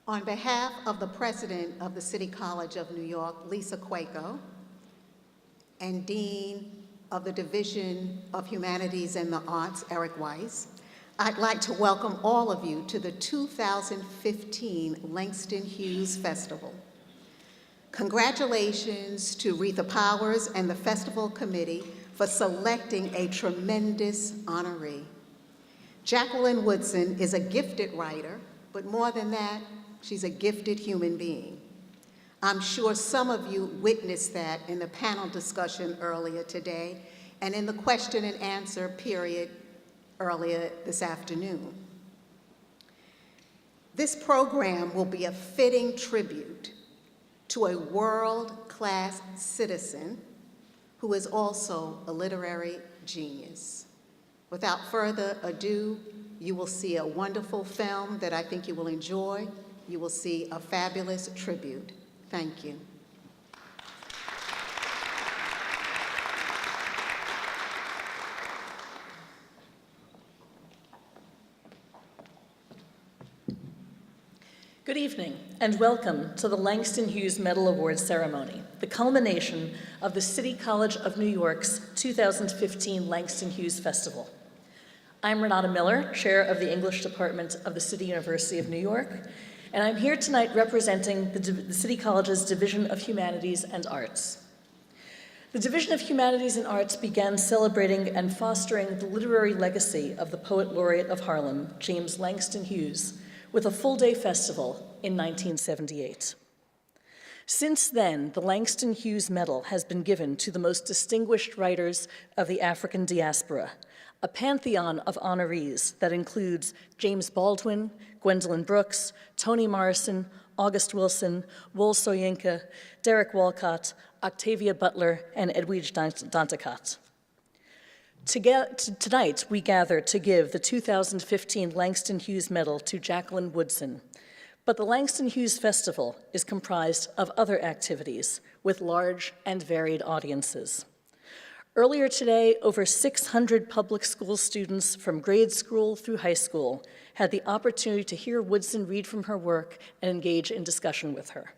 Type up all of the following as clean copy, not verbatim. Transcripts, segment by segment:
On behalf of the President of the City College of New York, Lisa Quaco, and Dean of the Division of Humanities and the Arts, Eric Weiss, I'd like to welcome all of you to the 2015 Langston Hughes Festival. Congratulations to Retha Powers and the Festival Committee for selecting a tremendous honoree. Jacqueline Woodson is a gifted writer, but more than that, she's a gifted human being. I'm sure some of you witnessed that in the panel discussion earlier today and in the question and answer period earlier this afternoon. This program will be a fitting tribute to a world-class citizen who is also a literary genius. Without further ado, you will see a wonderful film that I think you will enjoy. You will see a fabulous tribute. Thank you. Good evening, and welcome to the Langston Hughes Medal Awards ceremony, the culmination of the City College of New York's 2015 Langston Hughes Festival. I'm Renata Miller, Chair of the English Department of the City University of New York, and I'm here tonight representing the City College's Division of Humanities and Arts. The Division of Humanities and Arts began celebrating and fostering the literary legacy of the Poet Laureate of Harlem, James Langston Hughes, with a full-day festival in 1978. Since then, the Langston Hughes Medal has been given to the most distinguished writers of the African diaspora, a pantheon of honorees that includes James Baldwin, Gwendolyn Brooks, Toni Morrison, August Wilson, Wole Soyinka, Derek Walcott, Octavia Butler, and Edwidge Danticat. Tonight, we gather to give the 2015 Langston Hughes Medal to Jacqueline Woodson, but the Langston Hughes Festival is comprised of other activities with large and varied audiences. Earlier today, over 600 public school students from grade school through high school had the opportunity to hear Woodson read from her work and engage in discussion with her.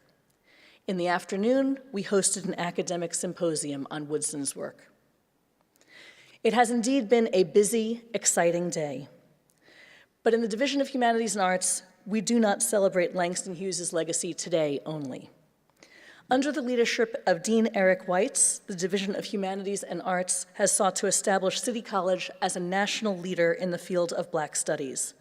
In the afternoon, we hosted an academic symposium on Woodson's work. It has indeed been a busy, exciting day. But in the Division of Humanities and Arts, we do not celebrate Langston Hughes' legacy today only. Under the leadership of Dean Eric Weiss, the Division of Humanities and Arts has sought to establish City College as a national leader in the field of Black studies,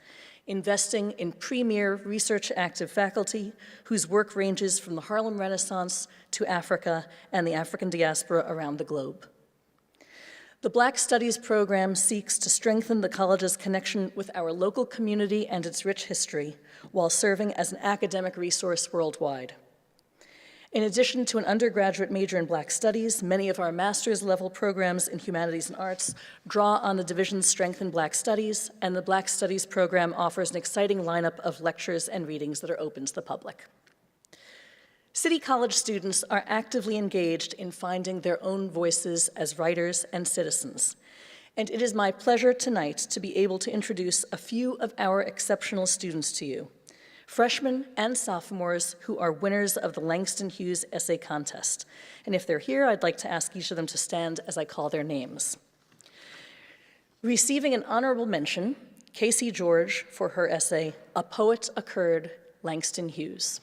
investing in premier research-active faculty whose work ranges from the Harlem Renaissance to Africa and the African diaspora around the globe. The Black Studies program seeks to strengthen the college's connection with our local community and its rich history while serving as an academic resource worldwide. In addition to an undergraduate major in Black Studies, many of our master's level programs in humanities and arts draw on the division's strength in Black Studies, and the Black Studies program offers an exciting lineup of lectures and readings that are open to the public. City College students are actively engaged in finding their own voices as writers and citizens. And it is my pleasure tonight to be able to introduce a few of our exceptional students to you, freshmen and sophomores who are winners of the Langston Hughes Essay Contest. And if they're here, I'd like to ask each of them to stand as I call their names. Receiving an honorable mention, Casey George for her essay, A Poet Occurred, Langston Hughes.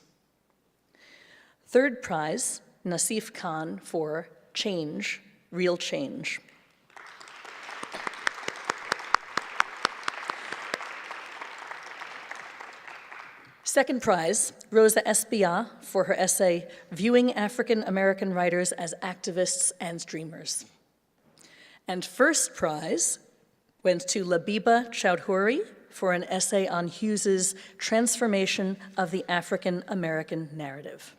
Third prize, Nasif Khan for Change, Real Change. Second prize, Rosa Espia for her essay, Viewing African American Writers as Activists and Dreamers. And first prize went to Labiba Chowdhury for an essay on Hughes's Transformation of the African American Narrative.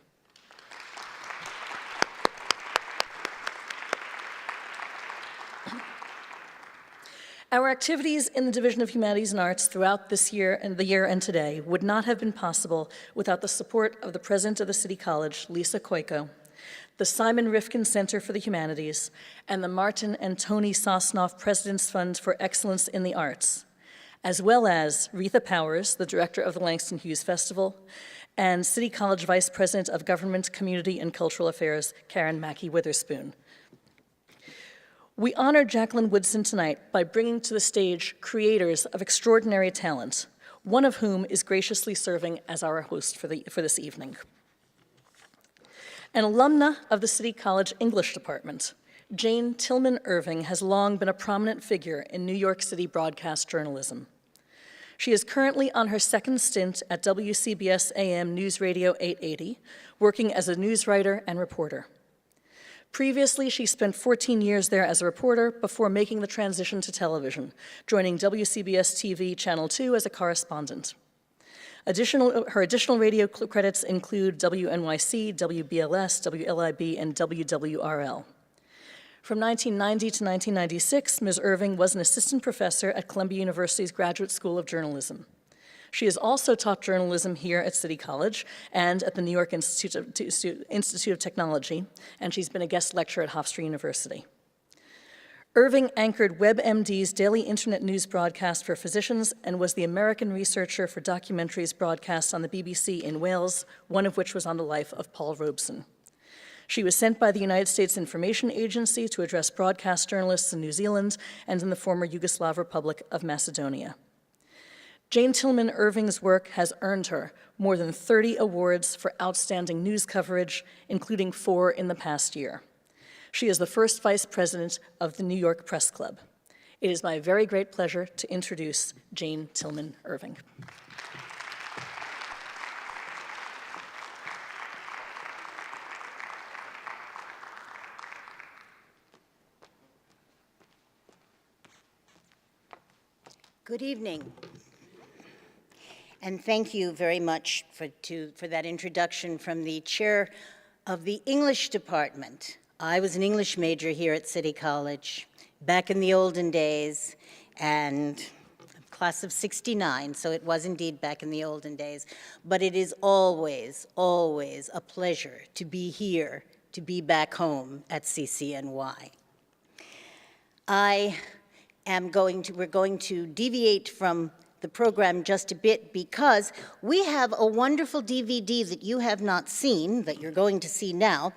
Our activities in the Division of Humanities and Arts throughout this year and today would not have been possible without the support of the President of the City College, Lisa Quaco, the Simon Rifkin Center for the Humanities, and the Martin and Tony Sosnoff President's Fund for Excellence in the Arts, as well as Retha Powers, the director of the Langston Hughes Festival, and City College Vice President of Government, Community, and Cultural Affairs, Karen Mackey Witherspoon. We honor Jacqueline Woodson tonight by bringing to the stage creators of extraordinary talent, one of whom is graciously serving as our host for this evening. An alumna of the City College English Department, Jane Tillman Irving has long been a prominent figure in New York City broadcast journalism. She is currently on her second stint at WCBS AM News Radio 880, working as a news writer and reporter. Previously, she spent 14 years there as a reporter before making the transition to television, joining WCBS TV Channel 2 as a correspondent. Her additional radio credits include WNYC, WBLS, WLIB, and WWRL. From 1990 to 1996, Ms. Irving was an assistant professor at Columbia University's Graduate School of Journalism. She has also taught journalism here at City College and at the New York Institute of Technology, and she's been a guest lecturer at Hofstra University. Irving anchored WebMD's daily internet news broadcast for physicians and was the American researcher for documentaries broadcast on the BBC in Wales, one of which was on the life of Paul Robeson. She was sent by the United States Information Agency to address broadcast journalists in New Zealand and in the former Yugoslav Republic of Macedonia. Jane Tillman Irving's work has earned her more than 30 awards for outstanding news coverage, including 4 in the past year. She is the first vice president of the New York Press Club. It is my very great pleasure to introduce Jane Tillman Irving. Good evening. And thank you very much for that introduction from the chair of the English department. I was an English major here at City College back in the olden days, and class of '69, so it was indeed back in the olden days. But it is always, always a pleasure to be here, to be back home at CCNY. We're going to deviate from the program just a bit because we have a wonderful DVD that you have not seen, that you're going to see now,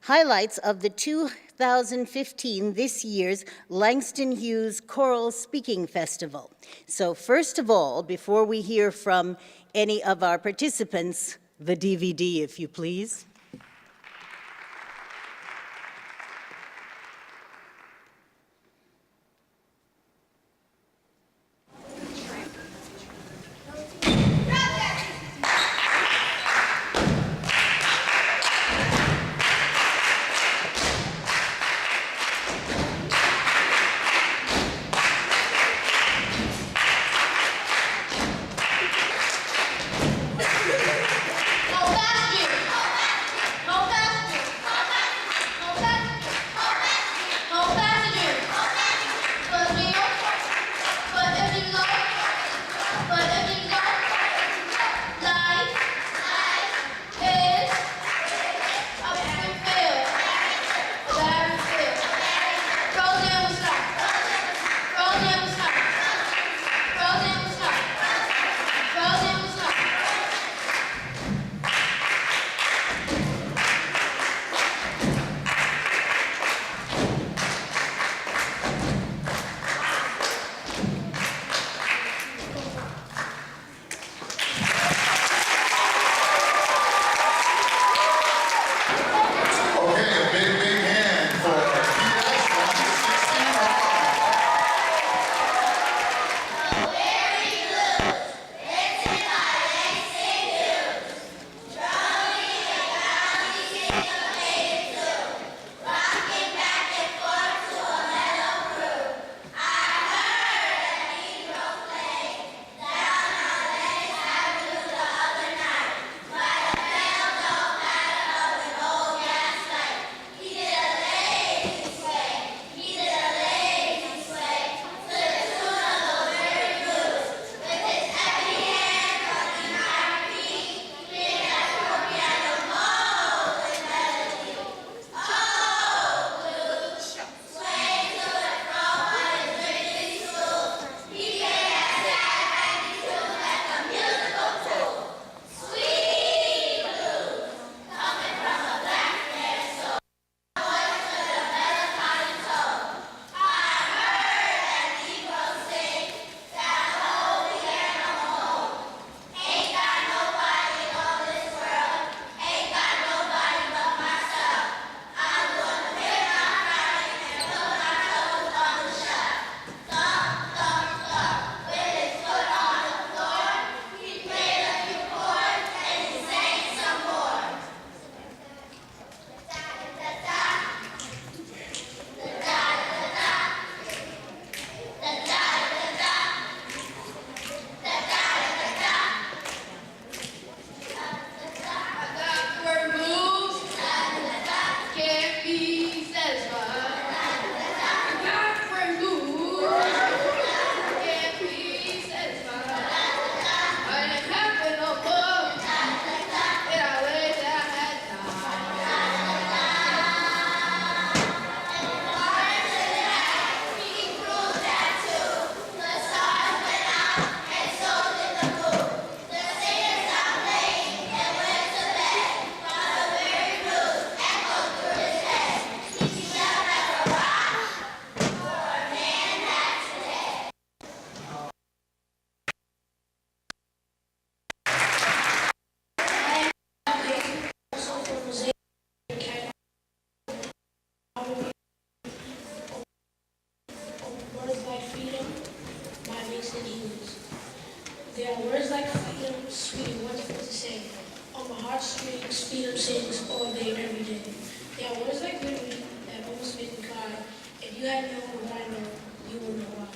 highlights of the 2015, this year's Langston Hughes Choral Speaking Festival. So first of all, before we hear from any of our participants, the DVD, if you please. Langston Hughes. There are words like freedom, sweet and wonderful to say. On my heartstrings, freedom sings all day, every day. There are words like liberty that almost make me cry. If you had known what I know, you would know why.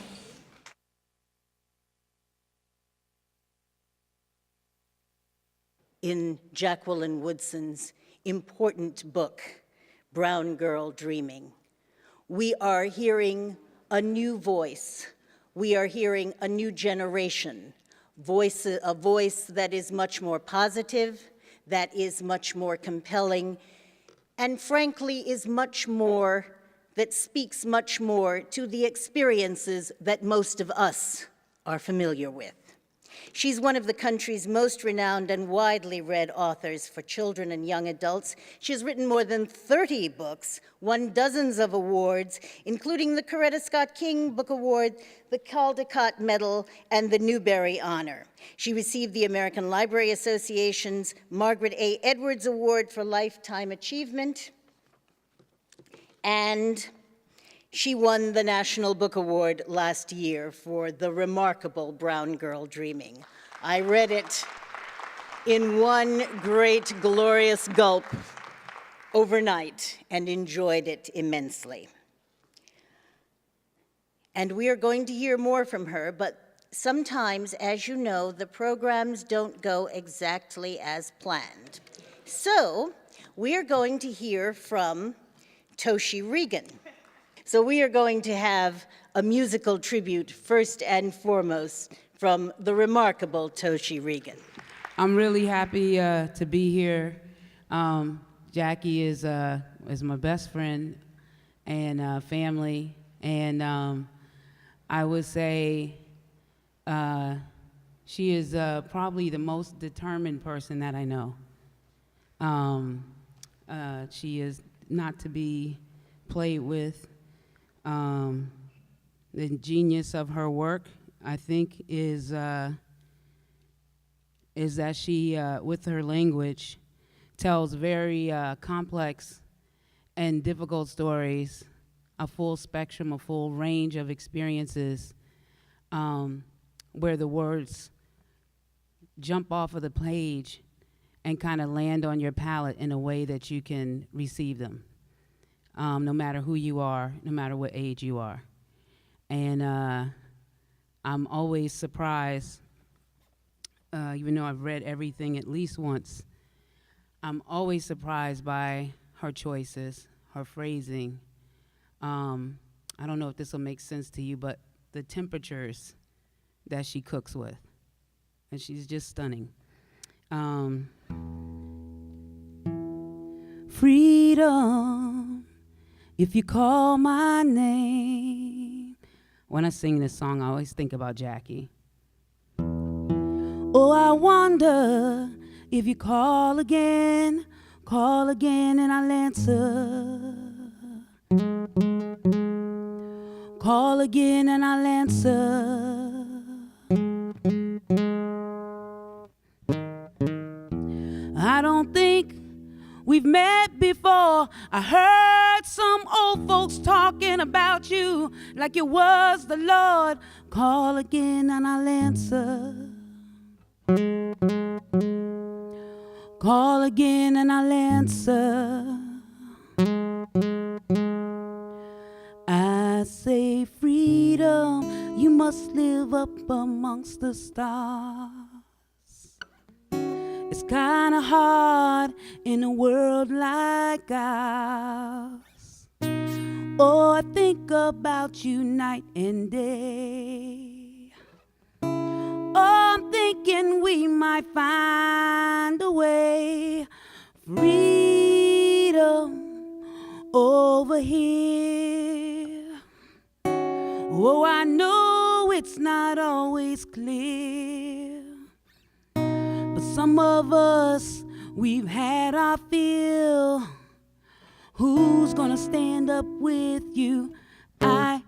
In Jacqueline Woodson's important book, Brown Girl Dreaming, we are hearing a new voice. We are hearing a new generation, a voice that is much more positive, that is much more compelling, and frankly is much more, that speaks much more to the experiences that most of us are familiar with. She's one of the country's most renowned and widely read authors for children and young adults. She has written more than 30 books, won dozens of awards, including the Coretta Scott King Book Award, the Caldecott Medal, and the Newbery Honor. She received the American Library Association's Margaret A. Edwards Award for Lifetime Achievement, and she won the National Book Award last year for the remarkable Brown Girl Dreaming. I read it in one great, glorious gulp overnight and enjoyed it immensely. And we are going to hear more from her, but sometimes, as you know, the programs don't go exactly as planned. So we are going to hear from Toshi Reagon. So we are going to have a musical tribute, first and foremost, from the remarkable Toshi Reagon. I'm really happy to be here. Jackie is my best friend and family, and I would say she is probably the most determined person that I know. She is not to be played with. The genius of her work, I think, is that she, with her language, tells very complex and difficult stories, a full spectrum, a full range of experiences, where the words jump off of the page and kind of land on your palate in a way that you can receive them. No matter who you are, no matter what age you are. And I'm always surprised, even though I've read everything at least once, I'm always surprised by her choices, her phrasing. I don't know if this will make sense to you, but the temperatures that she cooks with. And she's just stunning. Freedom. If you call my name. When I sing this song, I always think about Jackie. Oh, I wonder if you call again and I'll answer. Call again and I'll answer. I don't think we've met before. I heard some old folks talking about you like it was the Lord. Call again and I'll answer. Call again and I'll answer. I say freedom, you must live up amongst the stars. It's kind of hard in a world like ours. Oh, I think about you night and day. Oh, I'm thinking we might find a way. Freedom over here. Oh, I know it's not always clear. Some of us, we've had our fill. Who's gonna stand up with you? I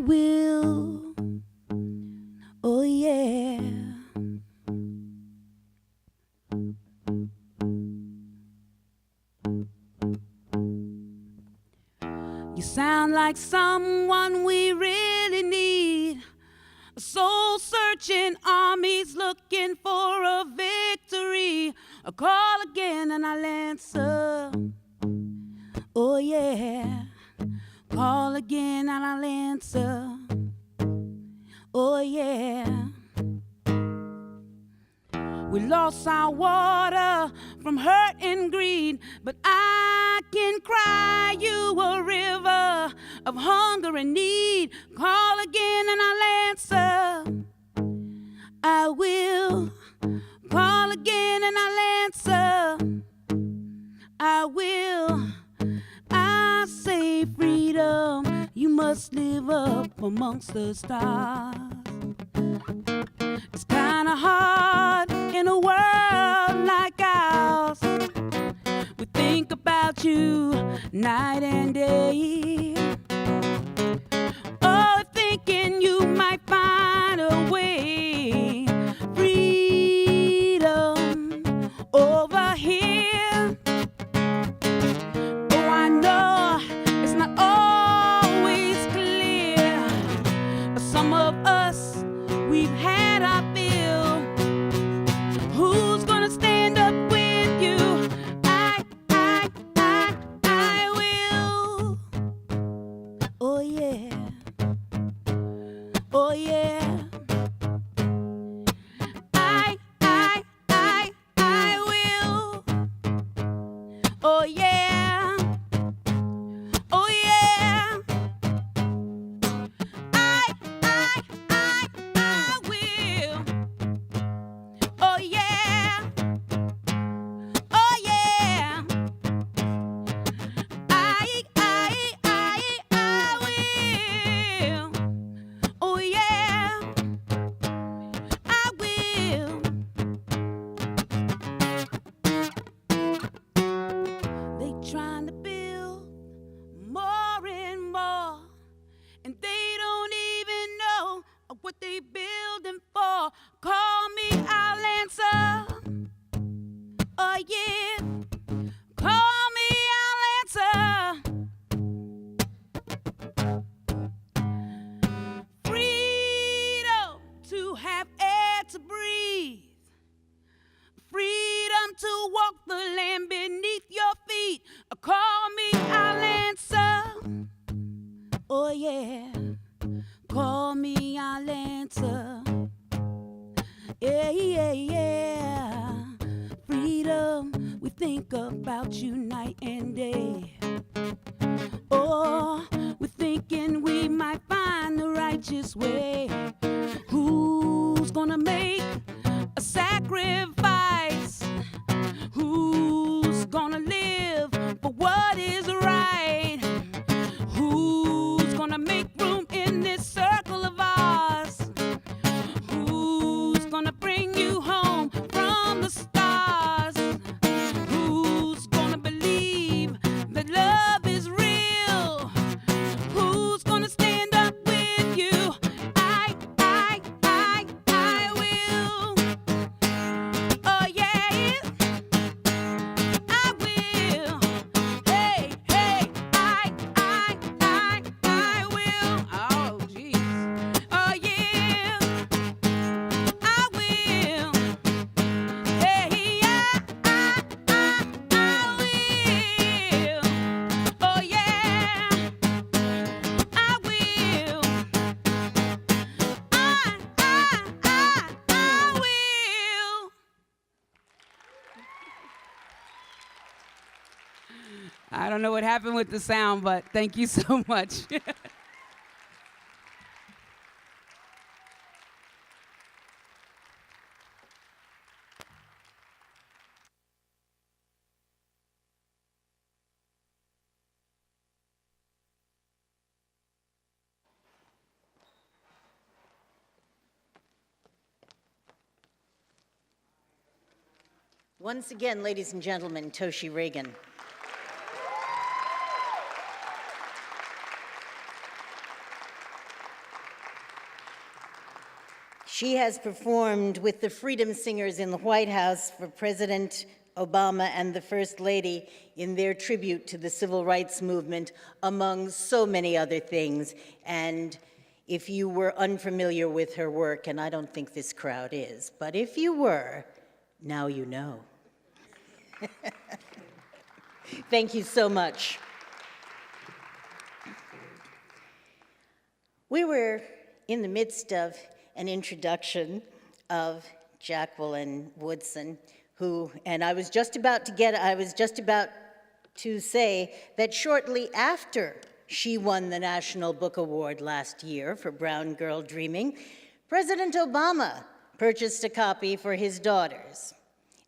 will. Oh yeah. You sound like someone we really need. Marching armies looking for a victory. I call again and I'll answer. Oh yeah. Call again and I'll answer. Oh yeah. We lost our water from hurt and greed, but I can cry you a river of hunger and need. Call again and I'll answer. I will. Call again and I'll answer. I will. I say freedom, you must live up amongst the stars. It's kinda hard in a world like ours. We think about you night and day. Oh, thinking you might find a way. Freedom over here. Oh, I know it's not always clear. Some of us, we've had our fill. Who's gonna stand up with you? I will. Oh yeah. Oh yeah. I will. Oh yeah. Oh yeah. I will. Oh yeah. Oh yeah. I will. Oh yeah. I will. They trying to build more and more, and they don't even know what they building for. Call me, I'll answer. Oh yeah. Call me, I'll answer. Freedom to have air to breathe. Freedom to walk the land beneath your feet. Call me, I'll answer. Oh yeah. Call me, I'll answer. Yeah, yeah, yeah. Freedom, we think about you night and day. Oh, we're thinking we might find the righteous way. Who's gonna make a sacrifice? Who's gonna live for what is right? Who's gonna make room in this circle of ours? Who's gonna bring you home from the stars? Who's gonna believe that love is real? Who's gonna stand up with you? I will. Oh yeah, I will. Hey, I will. Oh jeez. Oh yeah, I will. Hey, I will. Oh yeah, I will. I will. I don't know what happened with the sound, but thank you so much. Once again, ladies and gentlemen, Toshi Reagon. She has performed with the Freedom Singers in the White House for President Obama and the First Lady in their tribute to the civil rights movement, among so many other things. And if you were unfamiliar with her work, and I don't think this crowd is, but if you were, now you know. Thank you so much. We were in the midst of an introduction of Jacqueline Woodson, who, and I was just about to say that shortly after she won the National Book Award last year for Brown Girl Dreaming, President Obama purchased a copy for his daughters.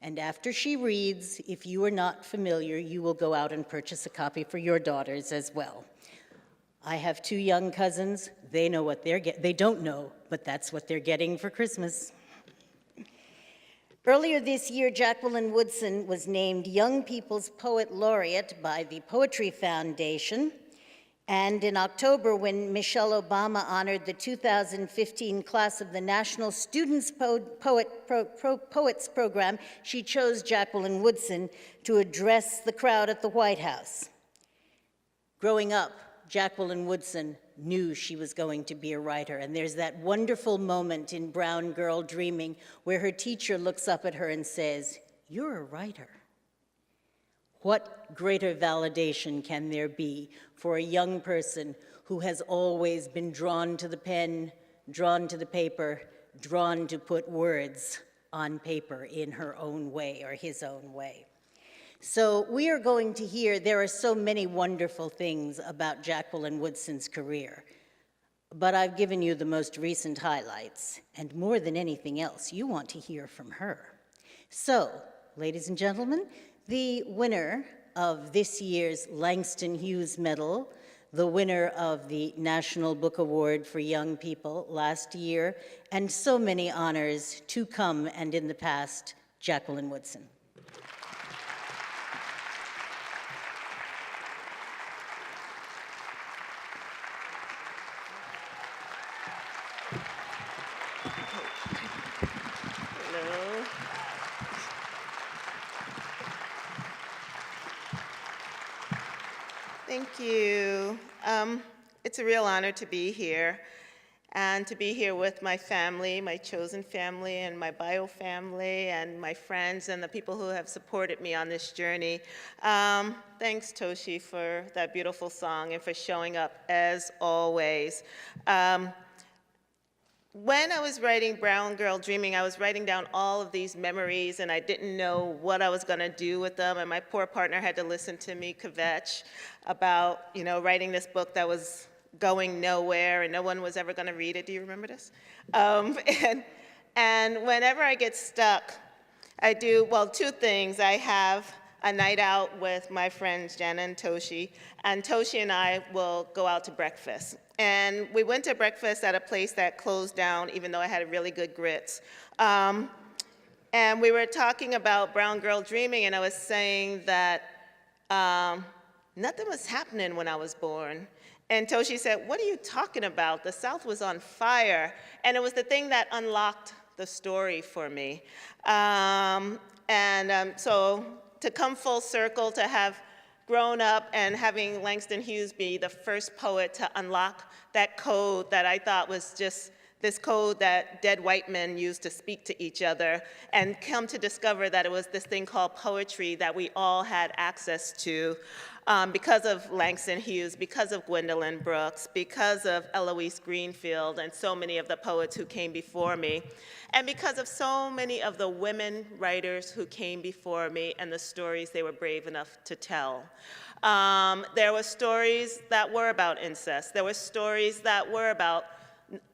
And after she reads, if you are not familiar, you will go out and purchase a copy for your daughters as well. I have 2 young cousins. They know what they're getting. They don't know, but that's what they're getting for Christmas. Earlier this year, Jacqueline Woodson was named Young People's Poet Laureate by the Poetry Foundation. And in October, when Michelle Obama honored the 2015 class of the National Students Poets Program, she chose Jacqueline Woodson to address the crowd at the White House. Growing up, Jacqueline Woodson knew she was going to be a writer, and there's that wonderful moment in Brown Girl Dreaming where her teacher looks up at her and says, "You're a writer." What greater validation can there be for a young person who has always been drawn to the pen, drawn to the paper, drawn to put words on paper in her own way or his own way? So we are going to hear, there are so many wonderful things about Jacqueline Woodson's career, but I've given you the most recent highlights, and more than anything else, you want to hear from her. So, ladies and gentlemen, the winner of this year's Langston Hughes Medal, the winner of the National Book Award for Young People last year, and so many honors to come and in the past, Jacqueline Woodson. Hello. Thank you. It's a real honor to be here, and to be here with my family, my chosen family, and my bio family, and my friends, and the people who have supported me on this journey. Thanks, Toshi, for that beautiful song and for showing up as always. When I was writing Brown Girl Dreaming, I was writing down all of these memories, and I didn't know what I was going to do with them, and my poor partner had to listen to me kvetch about, writing this book that was going nowhere, and no one was ever going to read it. Do you remember this? And whenever I get stuck, I do, 2 things. I have a night out with my friends, Jana and Toshi and I will go out to breakfast. And we went to breakfast at a place that closed down, even though I had really good grits. And we were talking about Brown Girl Dreaming, and I was saying that nothing was happening when I was born. And Toshi said, "What are you talking about? The South was on fire." And it was the thing that unlocked the story for me. So to come full circle, to have grown up and having Langston Hughes be the first poet to unlock that code that I thought was just this code that dead white men used to speak to each other, and come to discover that it was this thing called poetry that we all had access to because of Langston Hughes, because of Gwendolyn Brooks, because of Eloise Greenfield, and so many of the poets who came before me, and because of so many of the women writers who came before me and the stories they were brave enough to tell. There were stories that were about incest. There were stories that were about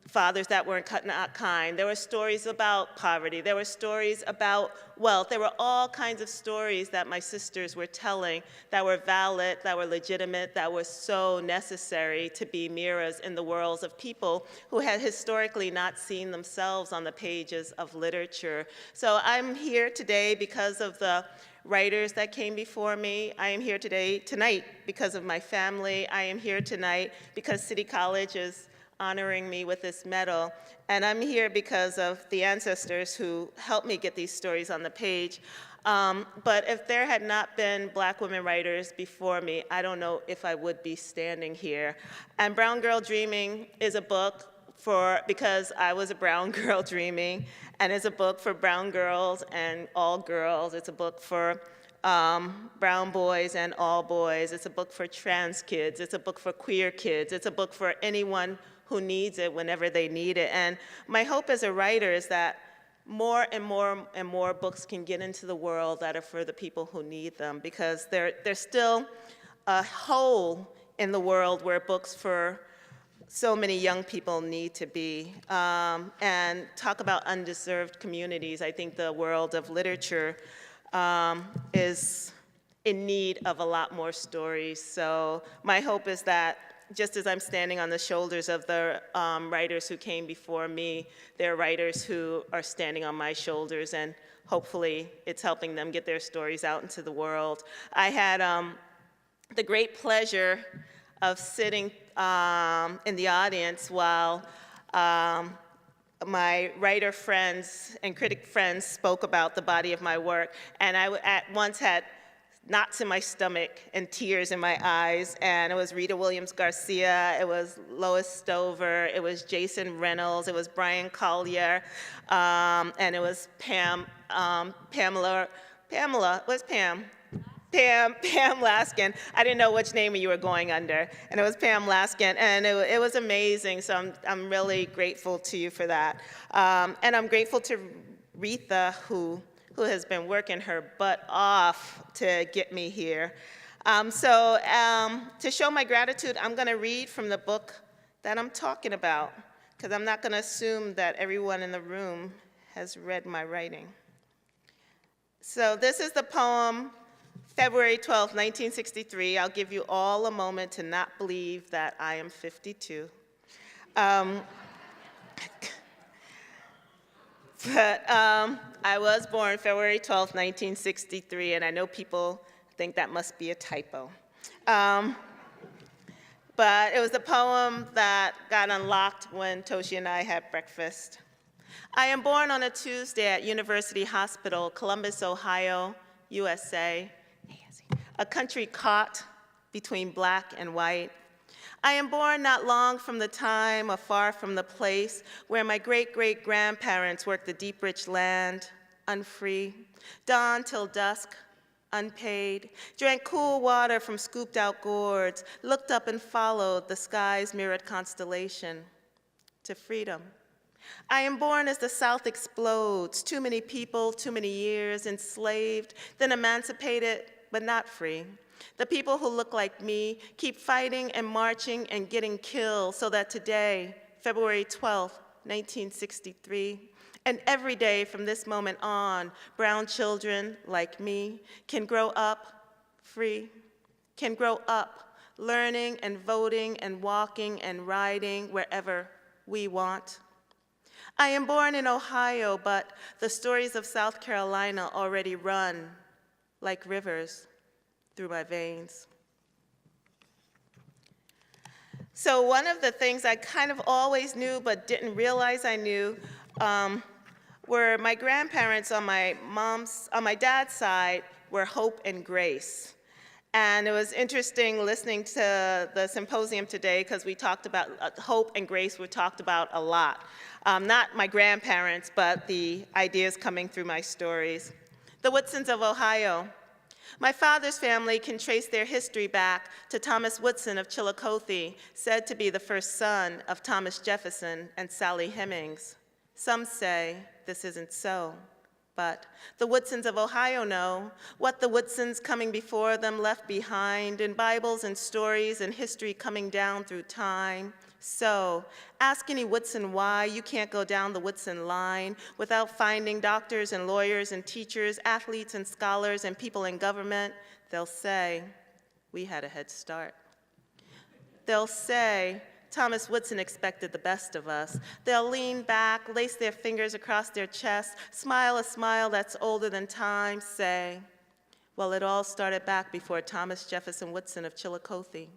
fathers that weren't not kind. There were stories about poverty. There were stories about wealth. There were all kinds of stories that my sisters were telling that were valid, that were legitimate, that were so necessary to be mirrors in the worlds of people who had historically not seen themselves on the pages of literature. So I'm here today because of the writers that came before me. I am here tonight because of my family. I am here tonight because City College is honoring me with this medal. And I'm here because of the ancestors who helped me get these stories on the page. But if there had not been Black women writers before me, I don't know if I would be standing here. And Brown Girl Dreaming is a book because I was a brown girl dreaming, and it's a book for brown girls and all girls. It's a book for brown boys and all boys. It's a book for trans kids. It's a book for queer kids. It's a book for anyone who needs it whenever they need it. And my hope as a writer is that more and more and more books can get into the world that are for the people who need them, because there's still a hole in the world where books for so many young people need to be. And talk about undeserved communities. I think the world of literature is in need of a lot more stories. So my hope is that just as I'm standing on the shoulders of the writers who came before me, there are writers who are standing on my shoulders, and hopefully it's helping them get their stories out into the world. I had the great pleasure of sitting in the audience while my writer friends and critic friends spoke about the body of my work, and I at once had knots in my stomach and tears in my eyes, and it was Rita Williams Garcia, it was Lois Stover, it was Jason Reynolds, it was Brian Collier, and it was Pam Laskin. I didn't know which name you were going under, and it was Pam Laskin, and it was amazing, so I'm really grateful to you for that. And I'm grateful to Retha, who has been working her butt off to get me here. To show my gratitude, I'm gonna read from the book that I'm talking about, because I'm not gonna assume that everyone in the room has read my writing. So this is the poem, February 12, 1963. I'll give you all a moment to not believe that I am 52. But I was born February 12, 1963, and I know people think that must be a typo. But it was a poem that got unlocked when Toshi and I had breakfast. I am born on a Tuesday at University Hospital, Columbus, Ohio, USA, a country caught between black and white. I am born not long from the time or far from the place where my great-great-grandparents worked the deep, rich land, unfree, dawn till dusk, unpaid, drank cool water from scooped-out gourds, looked up and followed the sky's mirrored constellation to freedom. I am born as the South explodes, too many people, too many years, enslaved, then emancipated, but not free. The people who look like me keep fighting and marching and getting killed so that today, February 12, 1963, and every day from this moment on, brown children like me can grow up free, can grow up learning and voting and walking and riding wherever we want. I am born in Ohio, but the stories of South Carolina already run like rivers through my veins. So one of the things I kind of always knew but didn't realize I knew were my grandparents on my dad's side were Hope and Grace. And it was interesting listening to the symposium today because we talked about Hope and Grace were talked about a lot. Not my grandparents, but the ideas coming through my stories. The Woodsons of Ohio. My father's family can trace their history back to Thomas Woodson of Chillicothe, said to be the first son of Thomas Jefferson and Sally Hemings. Some say this isn't so, but the Woodsons of Ohio know what the Woodsons coming before them left behind in Bibles and stories and history coming down through time. So, ask any Woodson why you can't go down the Woodson line without finding doctors and lawyers and teachers, athletes and scholars and people in government. They'll say, we had a head start. They'll say, Thomas Woodson expected the best of us. They'll lean back, lace their fingers across their chest, smile a smile that's older than time, say, well, it all started back before Thomas Jefferson Woodson of Chillicothe.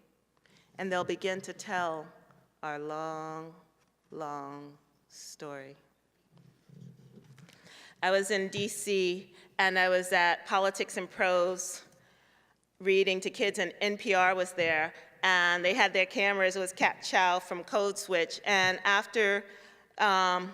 And they'll begin to tell our long, long story. I was in DC and I was at Politics and Prose reading to kids, and NPR was there. and they had their cameras. It was Cat Chow from Code Switch. And after the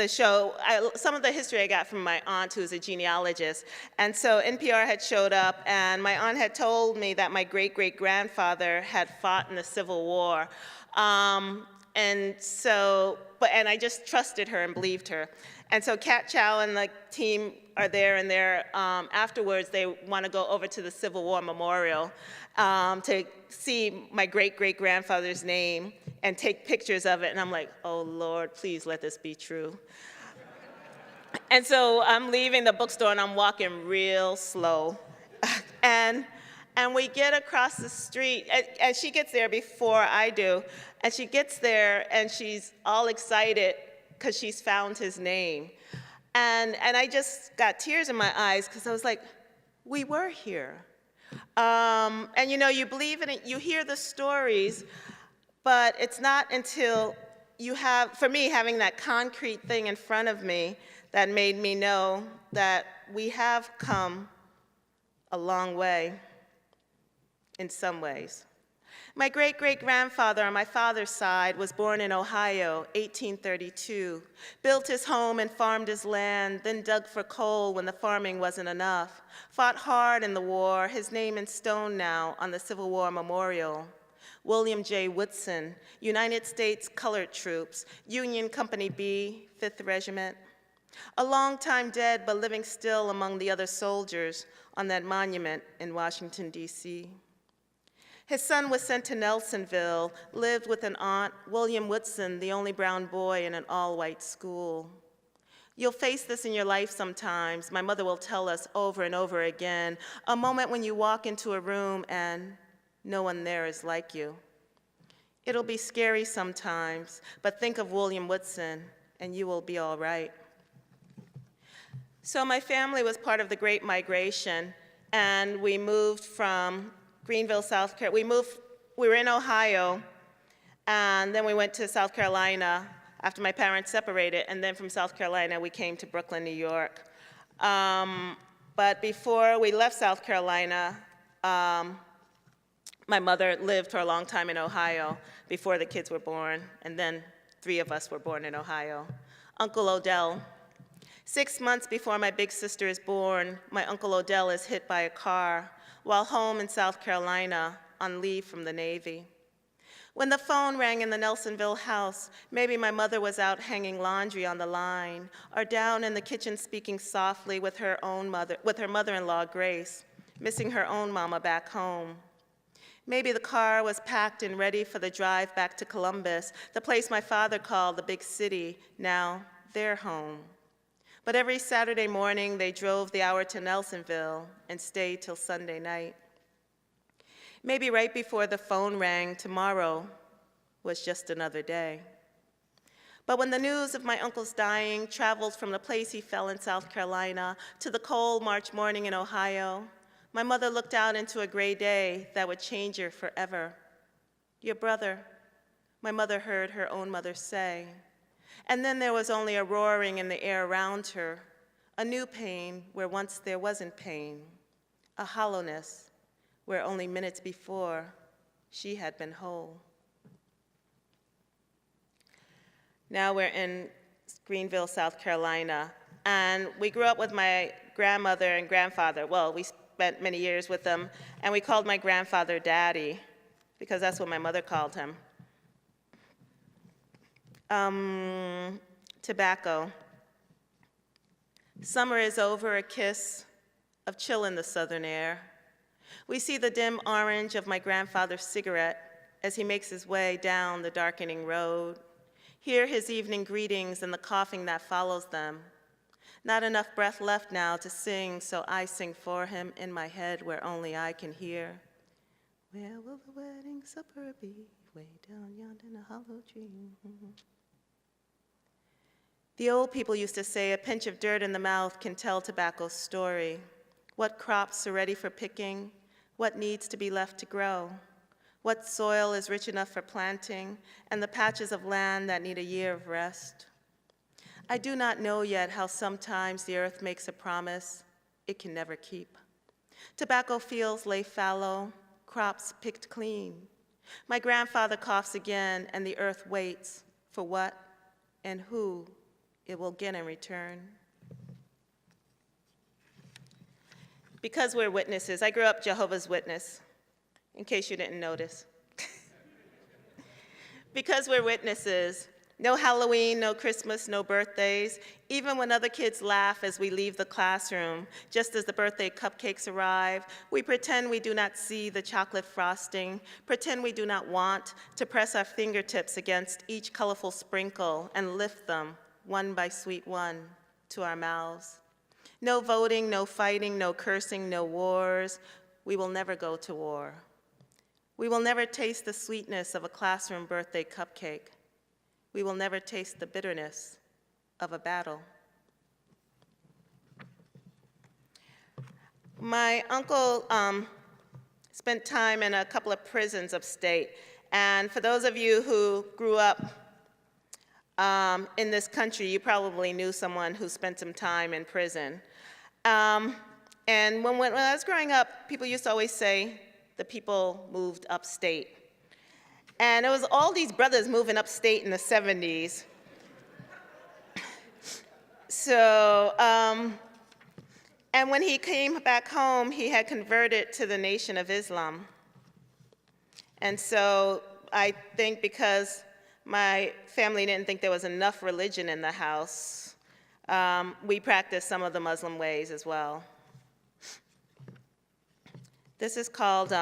show, some of the history I got from my aunt, who's a genealogist. And so NPR had showed up, and my aunt had told me that my great-great-grandfather had fought in the Civil War. And I just trusted her and believed her. And so Kat Chow and the team are there, and afterwards they want to go over to the Civil War Memorial to see my great-great-grandfather's name and take pictures of it. And I'm like, oh, Lord, please let this be true. And so I'm leaving the bookstore, and I'm walking real slow. And we get across the street, and she gets there before I do. And she gets there, and she's all excited because she's found his name. And I just got tears in my eyes because I was like, we were here. And you believe in it, you hear the stories, but it's not until you have, for me, having that concrete thing in front of me that made me know that we have come a long way in some ways. My great-great-grandfather on my father's side was born in Ohio, 1832, built his home and farmed his land, then dug for coal when the farming wasn't enough, fought hard in the war, his name in stone now on the Civil War Memorial. William J. Woodson, United States Colored Troops, Union Company B, 5th Regiment. A long time dead, but living still among the other soldiers on that monument in Washington, D.C. His son was sent to Nelsonville, lived with an aunt, William Woodson, the only brown boy in an all-white school. You'll face this in your life sometimes. My mother will tell us over and over again, a moment when you walk into a room and no one there is like you. It'll be scary sometimes, but think of William Woodson and you will be all right. So my family was part of the Great Migration, and we moved from Greenville, South Carolina. We were in Ohio, and then we went to South Carolina after my parents separated, and then from South Carolina, we came to Brooklyn, New York. But before we left South Carolina, my mother lived for a long time in Ohio before the kids were born, and then 3 of us were born in Ohio. Uncle Odell. 6 months before my big sister is born, my Uncle Odell is hit by a car while home in South Carolina on leave from the Navy. When the phone rang in the Nelsonville house, maybe my mother was out hanging laundry on the line or down in the kitchen speaking softly with her mother-in-law, Grace, missing her own mama back home. Maybe the car was packed and ready for the drive back to Columbus, the place my father called the big city, now their home. But every Saturday morning, they drove the hour to Nelsonville and stayed till Sunday night. Maybe right before the phone rang, tomorrow was just another day. But when the news of my uncle's dying traveled from the place he fell in South Carolina to the cold March morning in Ohio, my mother looked out into a gray day that would change her forever. Your brother, my mother heard her own mother say. And then there was only a roaring in the air around her, a new pain where once there wasn't pain, a hollowness where only minutes before she had been whole. Now we're in Greenville, South Carolina, and we grew up with my grandmother and grandfather. Well, we spent many years with them, and we called my grandfather Daddy, because that's what my mother called him. Tobacco. Summer is over, a kiss of chill in the southern air. We see the dim orange of my grandfather's cigarette as he makes his way down the darkening road. Hear his evening greetings and the coughing that follows them. Not enough breath left now to sing, so I sing for him in my head where only I can hear. Where will the wedding supper be? Way down yonder in a hollow tree. The old people used to say a pinch of dirt in the mouth can tell tobacco's story. What crops are ready for picking, what needs to be left to grow, what soil is rich enough for planting, and the patches of land that need a year of rest. I do not know yet how sometimes the earth makes a promise it can never keep. Tobacco fields lay fallow, crops picked clean. My grandfather coughs again, and the earth waits for what and who it will get in return. Because we're witnesses, I grew up Jehovah's Witness, in case you didn't notice. Because we're witnesses, no Halloween, no Christmas, no birthdays, even when other kids laugh as we leave the classroom, just as the birthday cupcakes arrive, we pretend we do not see the chocolate frosting, pretend we do not want to press our fingertips against each colorful sprinkle and lift them, one by sweet one, to our mouths. No voting, no fighting, no cursing, no wars. We will never go to war. We will never taste the sweetness of a classroom birthday cupcake. We will never taste the bitterness of a battle. My uncle spent time in a couple of prisons upstate. And for those of you who grew up in this country, you probably knew someone who spent some time in prison. And when I was growing up, people used to always say the people moved upstate. And it was all these brothers moving upstate in the 70s. So, and when he came back home, he had converted to the Nation of Islam. And so I think because my family didn't think there was enough religion in the house, we practiced some of the Muslim ways as well. This is called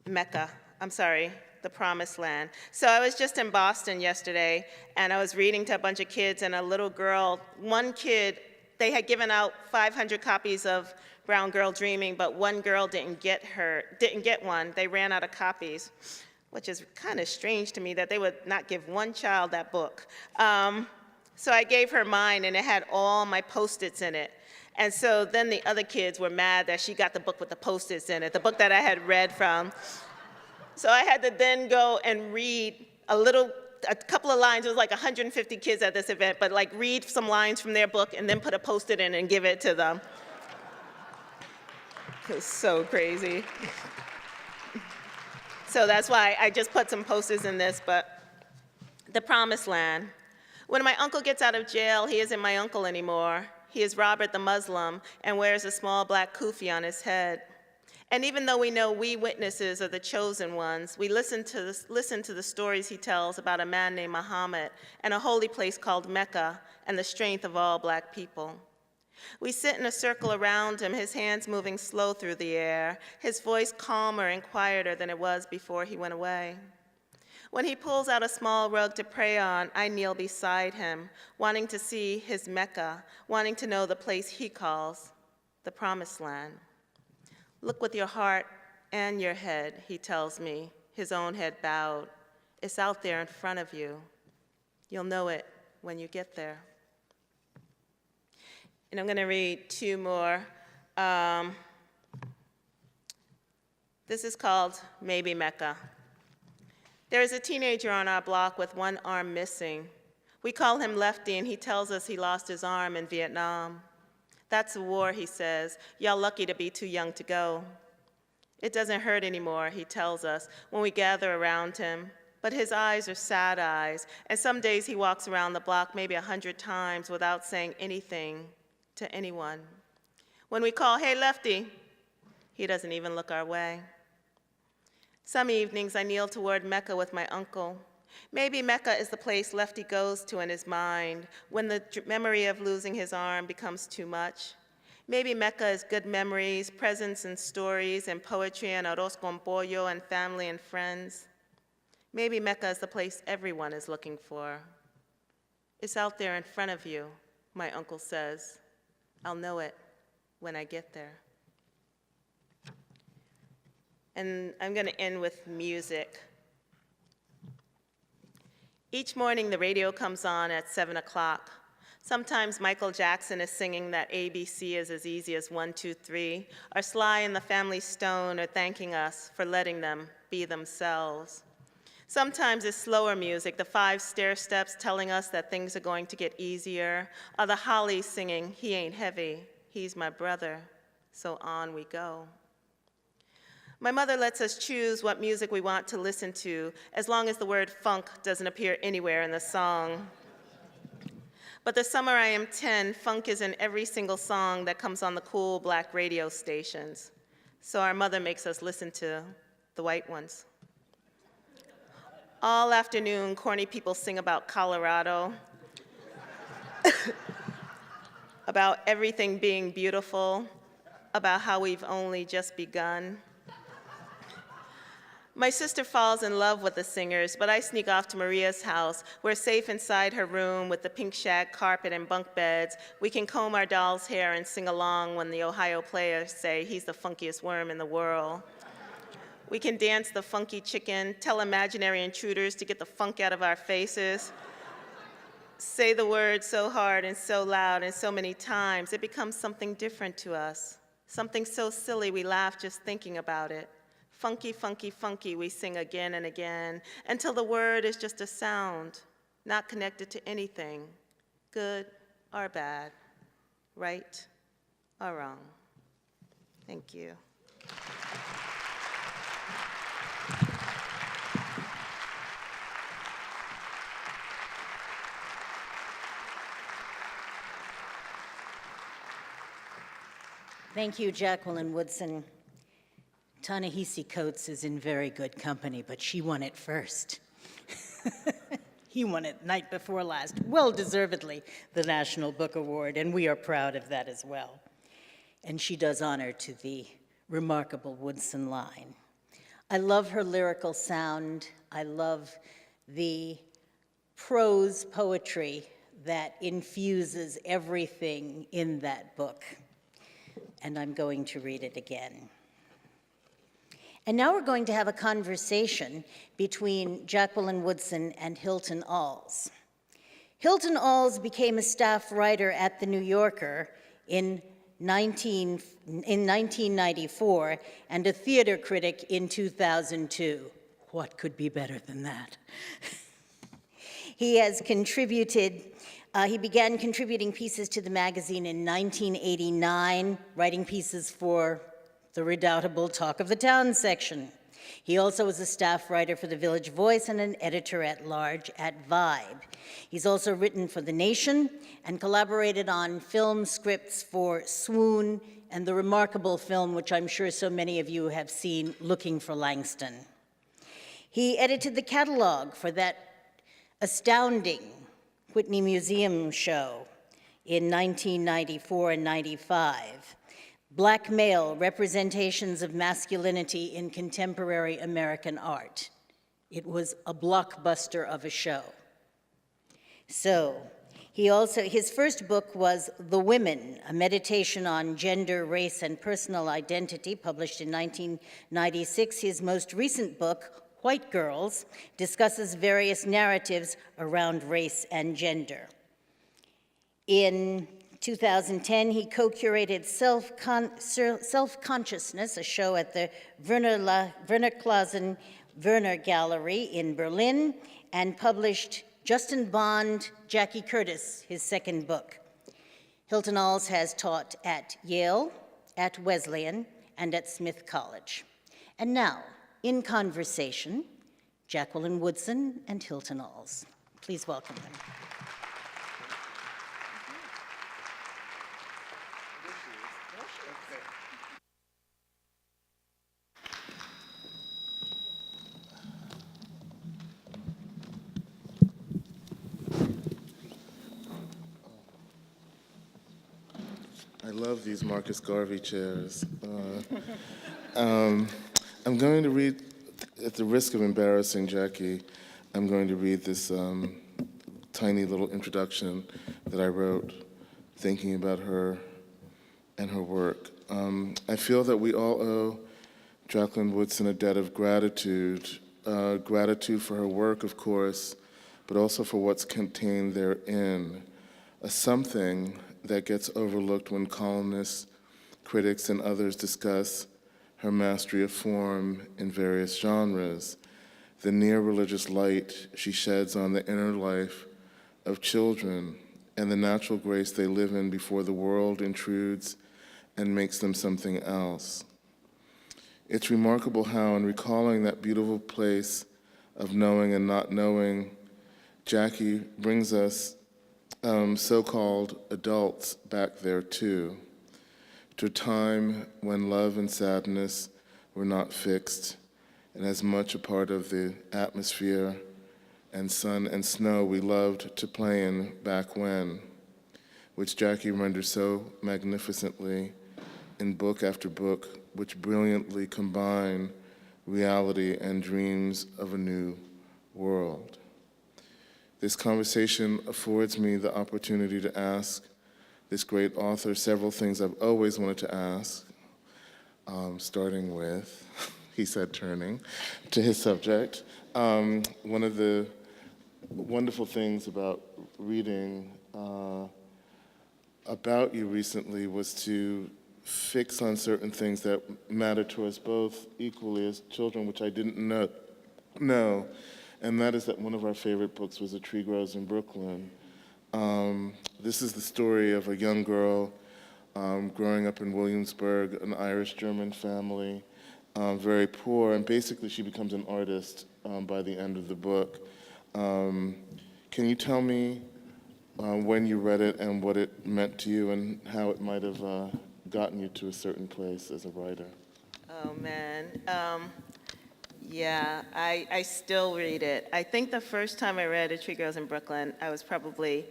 Mecca. I'm sorry, the Promised Land. So I was just in Boston yesterday, and I was reading to a bunch of kids, and a little girl, one kid, they had given out 500 copies of Brown Girl Dreaming, but one girl didn't get one. They ran out of copies, which is kind of strange to me that they would not give one child that book. So I gave her mine, and it had all my Post-its in it. And so then the other kids were mad that she got the book with the Post-its in it, the book that I had read from. So I had to then go and read a couple of lines. It was like 150 kids at this event, but like read some lines from their book and then put a Post-it in and give it to them. It was so crazy. So that's why I just put some Post-its in this, but the Promised Land. When my uncle gets out of jail, he isn't my uncle anymore. He is Robert the Muslim and wears a small black kufi on his head. And even though we know we witnesses are the chosen ones, we listen to the stories he tells about a man named Muhammad and a holy place called Mecca and the strength of all black people. We sit in a circle around him, his hands moving slow through the air, his voice calmer and quieter than it was before he went away. When he pulls out a small rug to pray on, I kneel beside him, wanting to see his Mecca, wanting to know the place he calls the Promised Land. Look with your heart and your head, he tells me, his own head bowed. It's out there in front of you. You'll know it when you get there. And I'm going to read two more. This is called Maybe Mecca. There is a teenager on our block with one arm missing. We call him Lefty, and he tells us he lost his arm in Vietnam. That's a war, he says. Y'all lucky to be too young to go. It doesn't hurt anymore, he tells us, when we gather around him. But his eyes are sad eyes, and some days he walks around the block maybe 100 times without saying anything to anyone. When we call, hey, Lefty, he doesn't even look our way. Some evenings I kneel toward Mecca with my uncle. Maybe Mecca is the place Lefty goes to in his mind when the memory of losing his arm becomes too much. Maybe Mecca is good memories, presents and stories and poetry and arroz con pollo and family and friends. Maybe Mecca is the place everyone is looking for. It's out there in front of you, my uncle says. I'll know it when I get there. And I'm going to end with music. Each morning, the radio comes on at 7 o'clock. Sometimes Michael Jackson is singing that ABC is as easy as 1, 2, 3, or Sly and the Family Stone are thanking us for letting them be themselves. Sometimes it's slower music, the 5 stair steps telling us that things are going to get easier, or the Hollies singing, he ain't heavy, he's my brother, so on we go. My mother lets us choose what music we want to listen to, as long as the word funk doesn't appear anywhere in the song. But the summer I am 10, funk is in every single song that comes on the cool black radio stations. So our mother makes us listen to the white ones. All afternoon, corny people sing about Colorado, about everything being beautiful, about how we've only just begun. My sister falls in love with the singers, but I sneak off to Maria's house. We're safe inside her room with the pink shag carpet and bunk beds. We can comb our doll's hair and sing along when the Ohio players say he's the funkiest worm in the world. We can dance the funky chicken, tell imaginary intruders to get the funk out of our faces, say the word so hard and so loud and so many times, it becomes something different to us, something so silly we laugh just thinking about it. Funky, funky, funky, we sing again and again, until the word is just a sound, not connected to anything, good or bad, right or wrong. Thank you. Thank you, Jacqueline Woodson. Ta-Nehisi Coates is in very good company, but she won it first. He won it night before last, well-deservedly, the National Book Award, and we are proud of that as well. And she does honor to the remarkable Woodson line. I love her lyrical sound. I love the prose poetry that infuses everything in that book. And I'm going to read it again. And now we're going to have a conversation between Jacqueline Woodson and Hilton Als. Hilton Als became a staff writer at The New Yorker in 1994 and a theater critic in 2002. What could be better than that? He has contributed, he began contributing pieces to the magazine in 1989, writing pieces for the redoubtable Talk of the Town section. He also was a staff writer for the Village Voice and an editor-at-large at Vibe. He's also written for The Nation and collaborated on film scripts for Swoon and the remarkable film, which I'm sure so many of you have seen, Looking for Langston. He edited the catalog for that astounding Whitney Museum show in 1994 and 95. Black Male, Representations of Masculinity in Contemporary American Art. It was a blockbuster of a show. So, his first book was The Women, a meditation on gender, race, and personal identity, published in 1996. His most recent book, White Girls, discusses various narratives around race and gender. In 2010, he co-curated Self-Consciousness, a show at the Werner Clausen Werner Gallery in Berlin, and published Justin Bond, Jackie Curtis, his second book. Hilton Als has taught at Yale, at Wesleyan, and at Smith College. And now, in conversation, Jacqueline Woodson and Hilton Als. Please welcome them. I love these Marcus Garvey chairs. I'm going to read, at the risk of embarrassing Jackie, I'm going to read this tiny little introduction that I wrote thinking about her and her work. I feel that we all owe Jacqueline Woodson a debt of gratitude, gratitude for her work, of course, but also for what's contained therein, a something that gets overlooked when columnists, critics, and others discuss her mastery of form in various genres, the near-religious light she sheds on the inner life of children and the natural grace they live in before the world intrudes and makes them something else. It's remarkable how, in recalling that beautiful place of knowing and not knowing, Jackie brings us so-called adults back there too, to a time when love and sadness were not fixed and as much a part of the atmosphere and sun and snow we loved to play in back when, which Jackie renders so magnificently in book after book, which brilliantly combine reality and dreams of a new world. This conversation affords me the opportunity to ask this great author several things I've always wanted to ask, starting with, he said, turning to his subject. One of the wonderful things about reading about you recently was to fix on certain things that matter to us both equally as children, which I didn't know. And that is that one of our favorite books was A Tree Grows in Brooklyn. This is the story of a young girl growing up in Williamsburg, an Irish-German family, very poor, and basically she becomes an artist by the end of the book. Can you tell me when you read it and what it meant to you and how it might have gotten you to a certain place as a writer? Oh, man. Yeah, I still read it. I think the first time I read A Tree Grows in Brooklyn, I was probably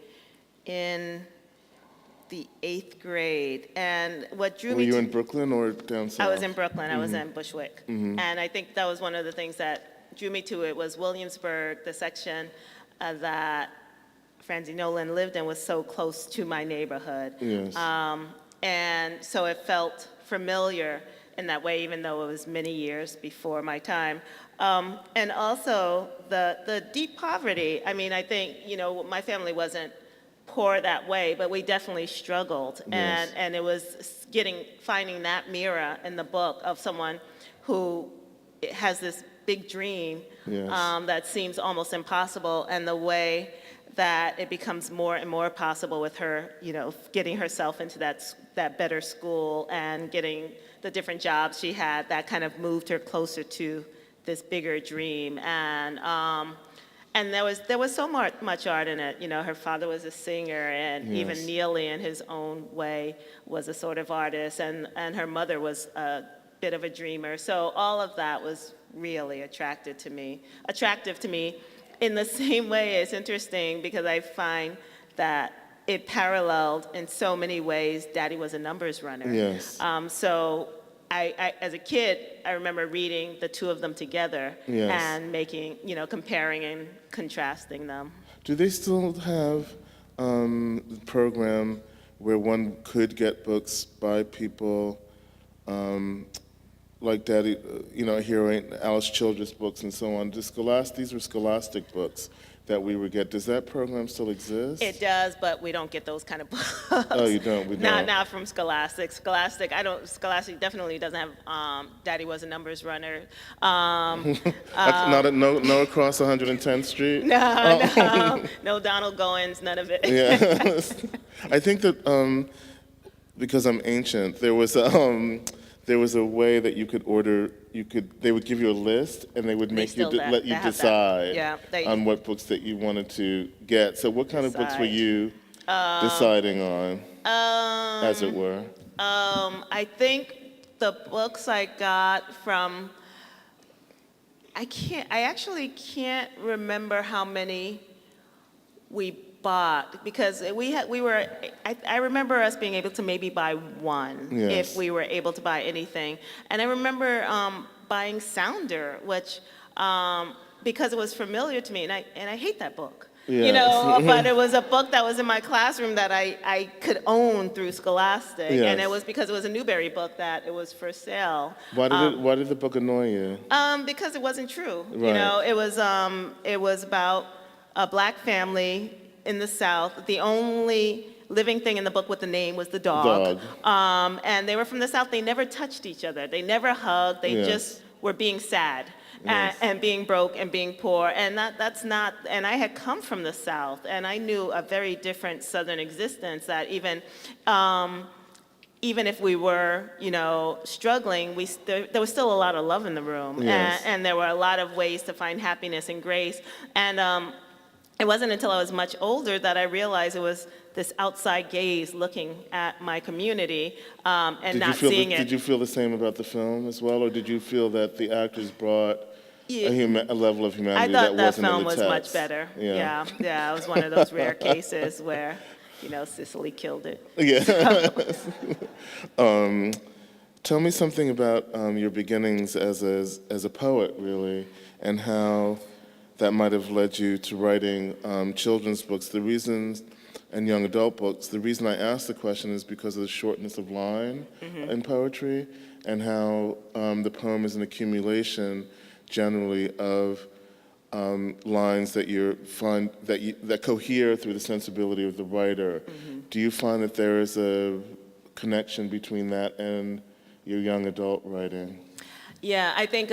in the 8th grade. And what drew me Were you to... in Brooklyn or down south? I was in Brooklyn. I was in Bushwick. And I think that was one of the things that drew me to it was Williamsburg, the section that Francie Nolan lived in was so close to my neighborhood. Yes. And so it felt familiar in that way, even though it was many years before my time. And also the deep poverty. I mean, I think, you know, my family wasn't poor that way, but we definitely struggled. Yes. And it was finding that mirror in the book of someone who has this big dream Yes. that seems almost impossible, and the way that it becomes more and more possible with her, you know, getting herself into that better school and getting the different jobs she had, that kind of moved her closer to this bigger dream. And there was so much art in it. You know, her father was a singer, and Yes. even Neely in his own way was a sort of artist, and her mother was a bit of a dreamer. So all of that was really attractive to me. In the same way, it's interesting because I find that it paralleled in so many ways. Daddy was a numbers runner. Yes. So I, as a kid, I remember reading the two of them together Yes. and making, you know, comparing and contrasting them. Do they still have a program where one could get books by people like Daddy, you know, hearing Alice Childress books and so on? These were scholastic books that we would get. Does that program still exist? It does, but we don't get those kind of books. Oh, you don't? We don't. Not from Scholastic. Scholastic definitely doesn't have Daddy Was a Numbers Runner. No across 110th Street? No Donald Goins, none of it. Yeah. I think that because I'm ancient, there was a way that you could order. They would give you a list, and they would make you let you decide on what books that you wanted to get. So, what kind of books were you deciding on, as it were? I think the books I got from. I actually can't remember how many we bought, because I remember us being able to maybe buy one. Yes. If we were able to buy anything. And I remember buying Sounder, which, because it was familiar to me, and I hate that book. Yes. You know, but it was a book that was in my classroom that I could own through Scholastic. Yes. And it was because it was a Newbery book that it was for sale. Why did the book annoy you? Because it wasn't true. Right. You know, it was about a black family in the South. The only living thing in the book with the name was the dog. And they were from the South. They never touched each other. They never hugged. They Yes. just were being sad. Yes. And being broke and being poor. And that's not, and I had come from the South, and I knew a very different Southern existence that even even if we were, struggling, there was still a lot of love in the room. Yes. And there were a lot of ways to find happiness and grace. And it wasn't until I was much older that I realized it was this outside gaze looking at my community and not seeing it. Did you feel the same about the film as well, or did you feel that the actors brought Yeah. a level of I humanity thought that wasn't in film the was text? much better. Yeah. Yeah, it was one of those rare cases where, Cicely killed it. Yeah. Tell me something about your beginnings as a poet, really, and how that might have led you to writing children's books. The reasons, and young adult books. The reason I ask the question is because of the shortness of line in poetry, and how the poem is an accumulation, generally, of lines that that cohere through the sensibility of the writer. Do you find that there is a connection between that and your young adult writing? Yeah, I think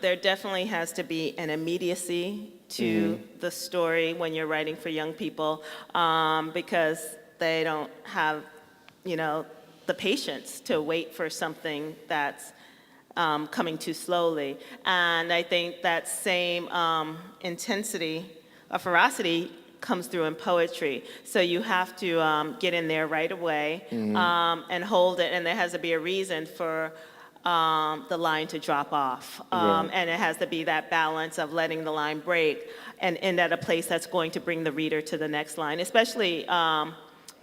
there definitely has to be an immediacy to the story when you're writing for young people, because they don't have, the patience to wait for something that's coming too slowly. And I think that same intensity or ferocity comes through in poetry. So you have to get in there right away and hold it, and there has to be a reason for the line to drop off. And it has to be that balance of letting the line break and end at a place that's going to bring the reader to the next line, especially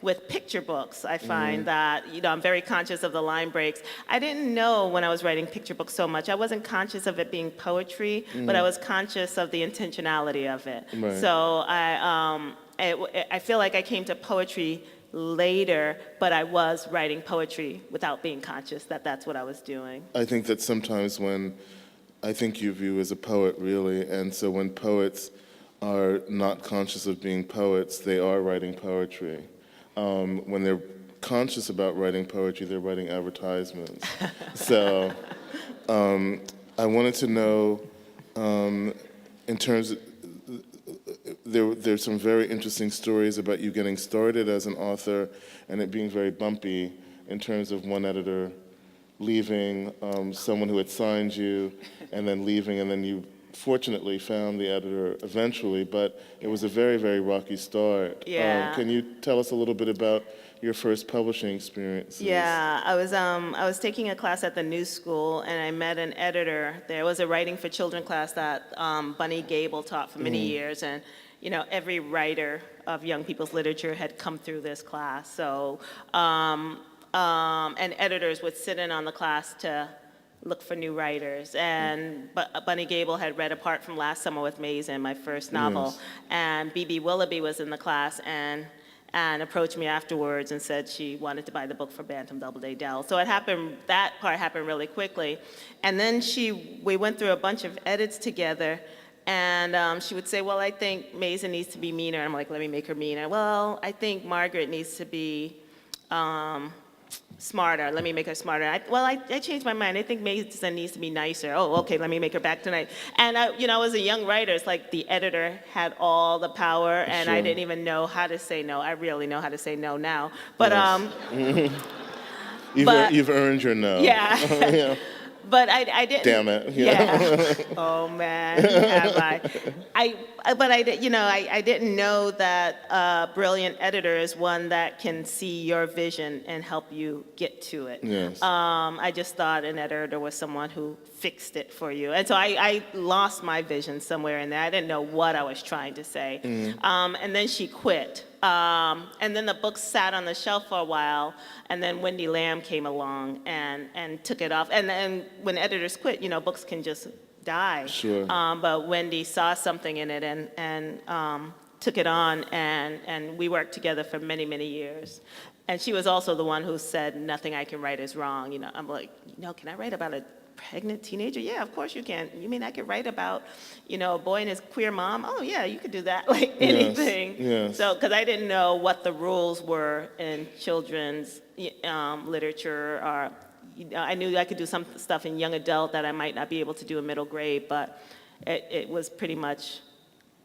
with picture books. I find that, I'm very conscious of the line breaks. I didn't know when I was writing picture books so much. I wasn't conscious of it being poetry, but I was conscious of the intentionality of it. Right. So I feel like I came to poetry later, but I was writing poetry without being conscious that that's what I was doing. I think that sometimes I think you view as a poet, really, and so when poets are not conscious of being poets, they are writing poetry. When they're conscious about writing poetry, they're writing advertisements. So I wanted to know, in terms of, there's some very interesting stories about you getting started as an author and it being very bumpy in terms of one editor leaving, someone who had signed you, and then leaving, and then you fortunately found the editor eventually, but it was a very, very rocky start. Yeah. Can you tell us a little bit about your first publishing experiences? Yeah, I was taking a class at the New School, and I met an editor. There was a writing for children class that Bunny Gable taught for many years, and every writer of young people's literature had come through this class. So, and editors would sit in on the class to look for new writers. And Bunny Gable had read Apart from Last Summer with Mason, my first novel. Yes. And B.B. Willoughby was in the class and approached me afterwards and said she wanted to buy the book for Bantam Doubleday Dell. So that part happened really quickly. And then we went through a bunch of edits together, and she would say, well, I think Mason needs to be meaner. And I'm like, let me make her meaner. Well, I think Margaret needs to be smarter. Let me make her smarter. I changed my mind. I think Mason needs to be nicer. Oh, okay, let me make her back tonight. And I was a young writer. It's like the editor had all the power, and I didn't even know how to say no. I really know how to say no now. But You've earned your no. Yeah. Yeah. But I didn't. Damn it. Yeah. Oh man, have I? But I didn't know that a brilliant editor is one that can see your vision and help you get to it. Yes. I just thought an editor was someone who fixed it for you, and so I lost my vision somewhere in there. I didn't know what I was trying to say, and then she quit. And then the book sat on the shelf for a while, and then Wendy Lamb came along and took it off. And then when editors quit, books can just die. Sure. But Wendy saw something in it and took it on, and we worked together for many, many years. And she was also the one who said, nothing I can write is wrong. I'm like, can I write about a pregnant teenager? Yeah, of course you can. You mean I could write about, a boy and his queer mom? Oh yeah, you could do that, like anything. Yes. So, because I didn't know what the rules were in children's literature, or I knew I could do some stuff in young adult that I might not be able to do in middle grade, but it was pretty much,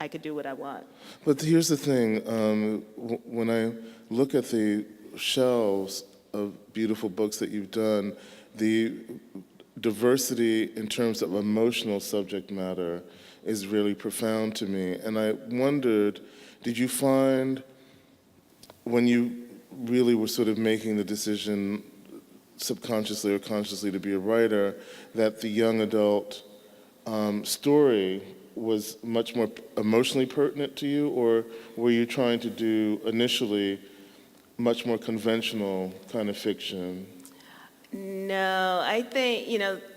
I could do what I want. But here's the thing, when I look at the shelves of beautiful books that you've done, the diversity in terms of emotional subject matter is really profound to me. And I wondered, did you find when you really were sort of making the decision subconsciously or consciously to be a writer, that the young adult story was much more emotionally pertinent to you, or were you trying to do initially much more conventional kind of fiction? No, I think,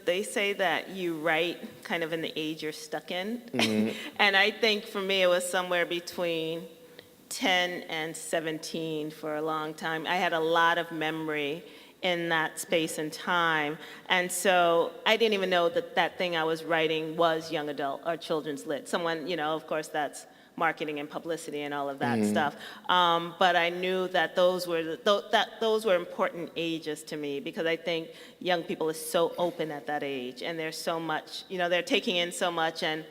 they say that you write kind of in the age you're stuck in. And I think for me, it was somewhere between 10 and 17 for a long time. I had a lot of memory in that space and time. And so I didn't even know that that thing I was writing was young adult or children's lit. Someone, of course, that's marketing and publicity and all of that stuff. But I knew that those were important ages to me, because I think young people are so open at that age, and there's so much, they're taking in so much and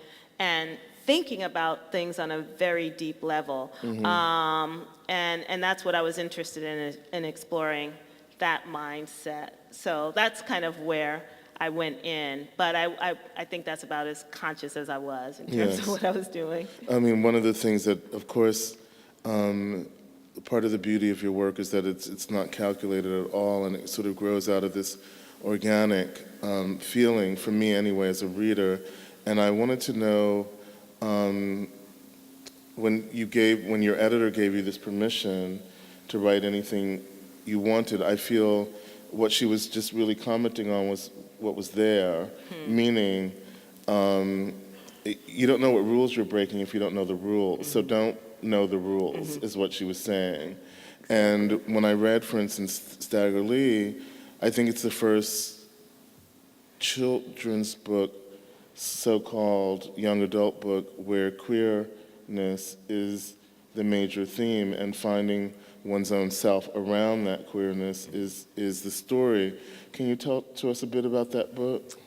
thinking about things on a very deep level. And that's what I was interested in exploring, that mindset. So that's kind of where I went in, but I think that's about as conscious as I was in terms of what I was doing. I mean, one of the things that, of course, part of the beauty of your work is that it's not calculated at all, and it sort of grows out of this organic feeling, for me anyway, as a reader. And I wanted to know, when your editor gave you this permission to write anything you wanted, I feel what she was just really commenting on was what was there, meaning you don't know what rules you're breaking if you don't know the rules, so don't know the rules, is what she was saying. And when I read, for instance, Stagger Lee, I think it's the first children's book, so-called young adult book, where queerness is the major theme, and finding one's own self around that queerness is the story. Can you talk to us a bit about that book?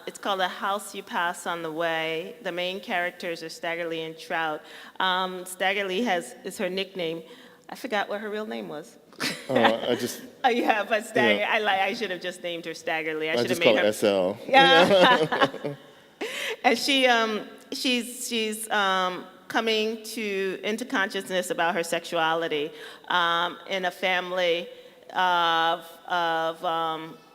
It's called A House You Pass on the Way. The main characters are Stagger Lee and Trout. Stagger Lee is her nickname. I forgot what her real name was. Yeah, but Stagger, yeah. I should have just named her Stagger Lee. I should have made her SL. Yeah. And she's coming into consciousness about her sexuality in a family of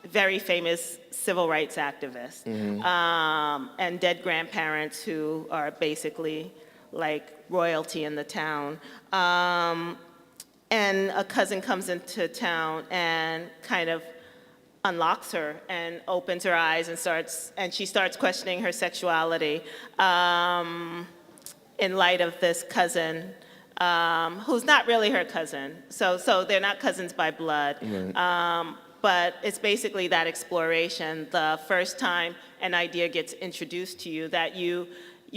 very famous civil rights activists and dead grandparents who are basically like royalty in the town. And a cousin comes into town and kind of unlocks her and opens her eyes and she starts questioning her sexuality in light of this cousin who's not really her cousin. So they're not cousins by blood. Right. But it's basically that exploration, the first time an idea gets introduced to you that you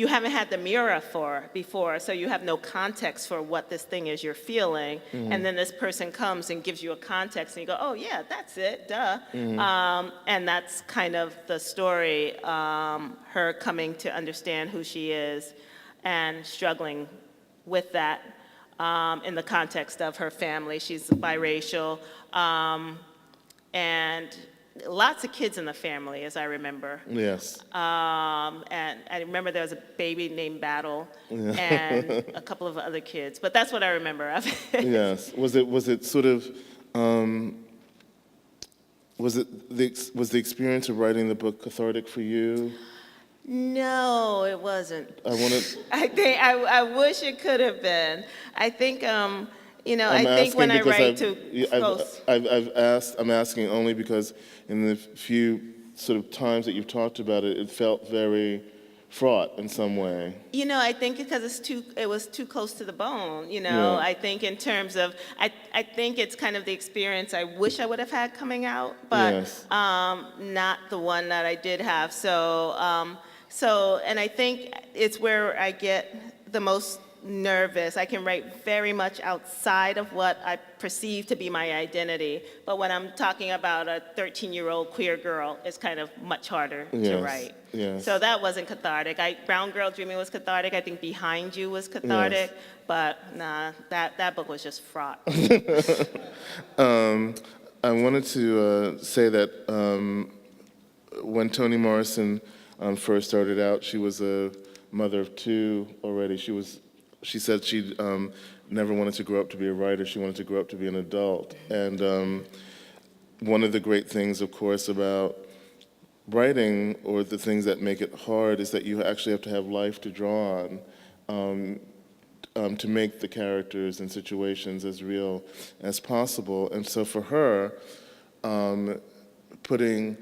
haven't had the mirror for before, so you have no context for what this thing is you're feeling, and then this person comes and gives you a context, and you go, oh yeah, that's it, duh. And that's kind of the story, her coming to understand who she is and struggling with that in the context of her family. She's biracial, and lots of kids in the family, as I remember. Yes. And I remember there was a baby named Battle and a couple of other kids, but that's what I remember of it. Yes. Was it sort of was the experience of writing the book cathartic for you? No, it wasn't. I wish it could have been. I think I think when I write to close. I'm asking only because in the few sort of times that you've talked about it, it felt very fraught in some way. I think because it was too close to the bone, Yeah. I think in terms of, I think it's kind of the experience I wish I would have had coming out, but Yes. Not the one that I did have. So, and I think it's where I get the most nervous. I can write very much outside of what I perceive to be my identity. But when I'm talking about a 13-year-old queer girl, it's kind of much harder to Yes, write. yes. So that wasn't cathartic. Brown Girl Dreaming was cathartic. I think Behind You was cathartic. Yes. But nah, that book was just fraught. I wanted to say that when Toni Morrison first started out, she was a mother of two already. She said she never wanted to grow up to be a writer. She wanted to grow up to be an adult. And one of the great things, of course, about writing, or the things that make it hard, is that you actually have to have life to draw on to make the characters and situations as real as possible. And so for her, putting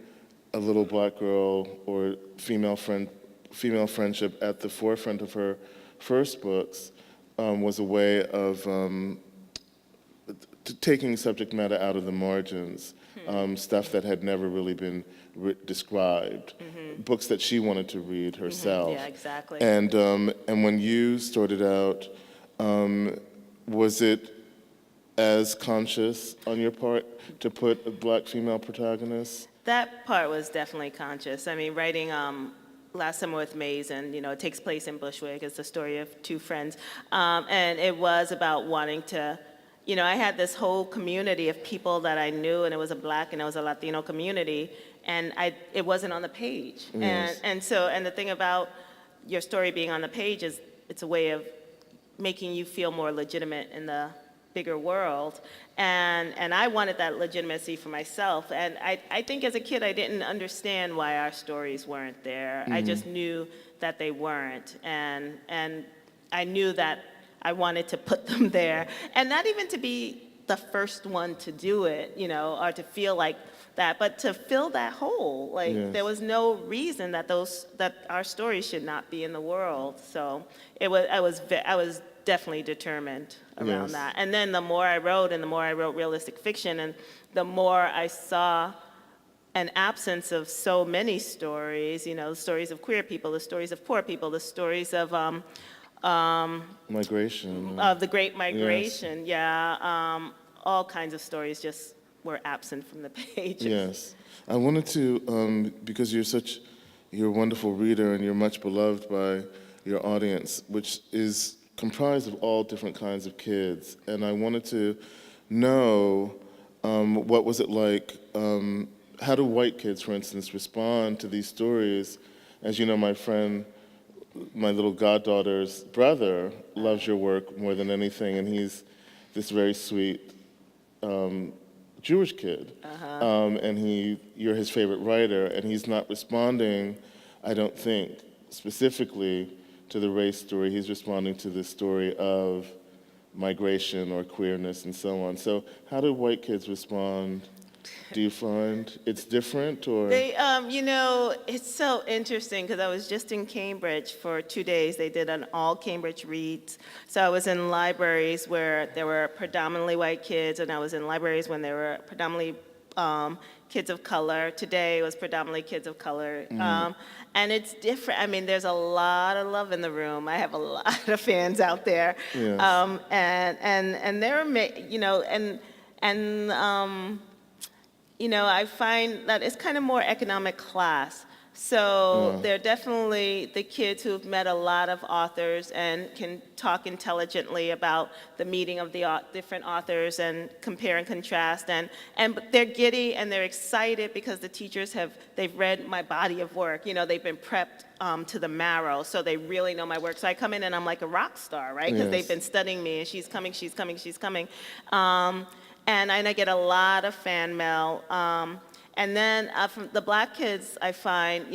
a little black girl or female friendship at the forefront of her first books was a way of taking subject matter out of the margins, stuff that had never really been described, books that she wanted to read herself. Yeah, exactly. And when you started out, was it as conscious on your part to put a black female protagonist? That part was definitely conscious. I mean, writing Last Summer with Maze, and it takes place in Bushwick. It's the story of two friends, and it was about wanting to. I had this whole community of people that I knew, and it was a Black and it was a Latino community, and it wasn't on the page. Yes. And the thing about your story being on the page is it's a way of making you feel more legitimate in the bigger world. And I wanted that legitimacy for myself. And I think as a kid, I didn't understand why our stories weren't there. I just knew that they weren't. And I knew that I wanted to put them there. And not even to be the first one to do it, or to feel like that, but to fill that hole. Like, Yes. there was no reason that our stories should not be in the world. So I was definitely determined around Yes. that. And then the more I wrote, and the more I wrote realistic fiction, and the more I saw an absence of so many stories, the stories of queer people, the stories of poor people, the stories of Migration. of the Great Migration. Yeah, all kinds of stories just were absent from the pages. Yes. I wanted to, because you're a wonderful reader and you're much beloved by your audience, which is comprised of all different kinds of kids. And I wanted to know, what was it like, how do white kids, for instance, respond to these stories? As you know, my little goddaughter's brother loves your work more than anything, and he's this very sweet Jewish kid. And you're his favorite writer, and he's not responding, I don't think, specifically to the race story. He's responding to the story of migration or queerness and so on. So how do white kids respond? Do you find it's different, or? They, it's so interesting because I was just in Cambridge for 2 days. They did an all Cambridge reads. So I was in libraries where there were predominantly white kids, and I was in libraries when there were predominantly kids of color. Today it was predominantly kids of color. And it's different. I mean, there's a lot of love in the room. I have a lot of fans out there. Yes. And they're, I find that it's kind of more economic class. So they're definitely the kids who've met a lot of authors and can talk intelligently about the meeting of the different authors and compare and contrast. And they're giddy and they're excited because the teachers they've read my body of work. They've been prepped to the marrow, so they really know my work. So I come in and I'm like a rock star, right? Because they've been studying me, and she's coming. And I get a lot of fan mail. And then from the Black kids, I find,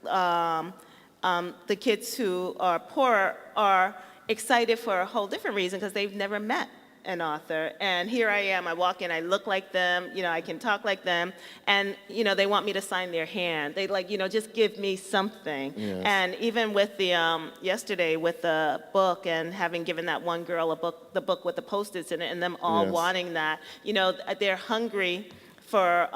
the kids who are poor are excited for a whole different reason because they've never met an author. And here I am, I walk in, I look like them, I can talk like them, and, they want me to sign their hand. They just give me something. Yes. And even with the, yesterday with the book and having given that one girl the book with the Post-its in it, and them all Yes. wanting that, they're hungry for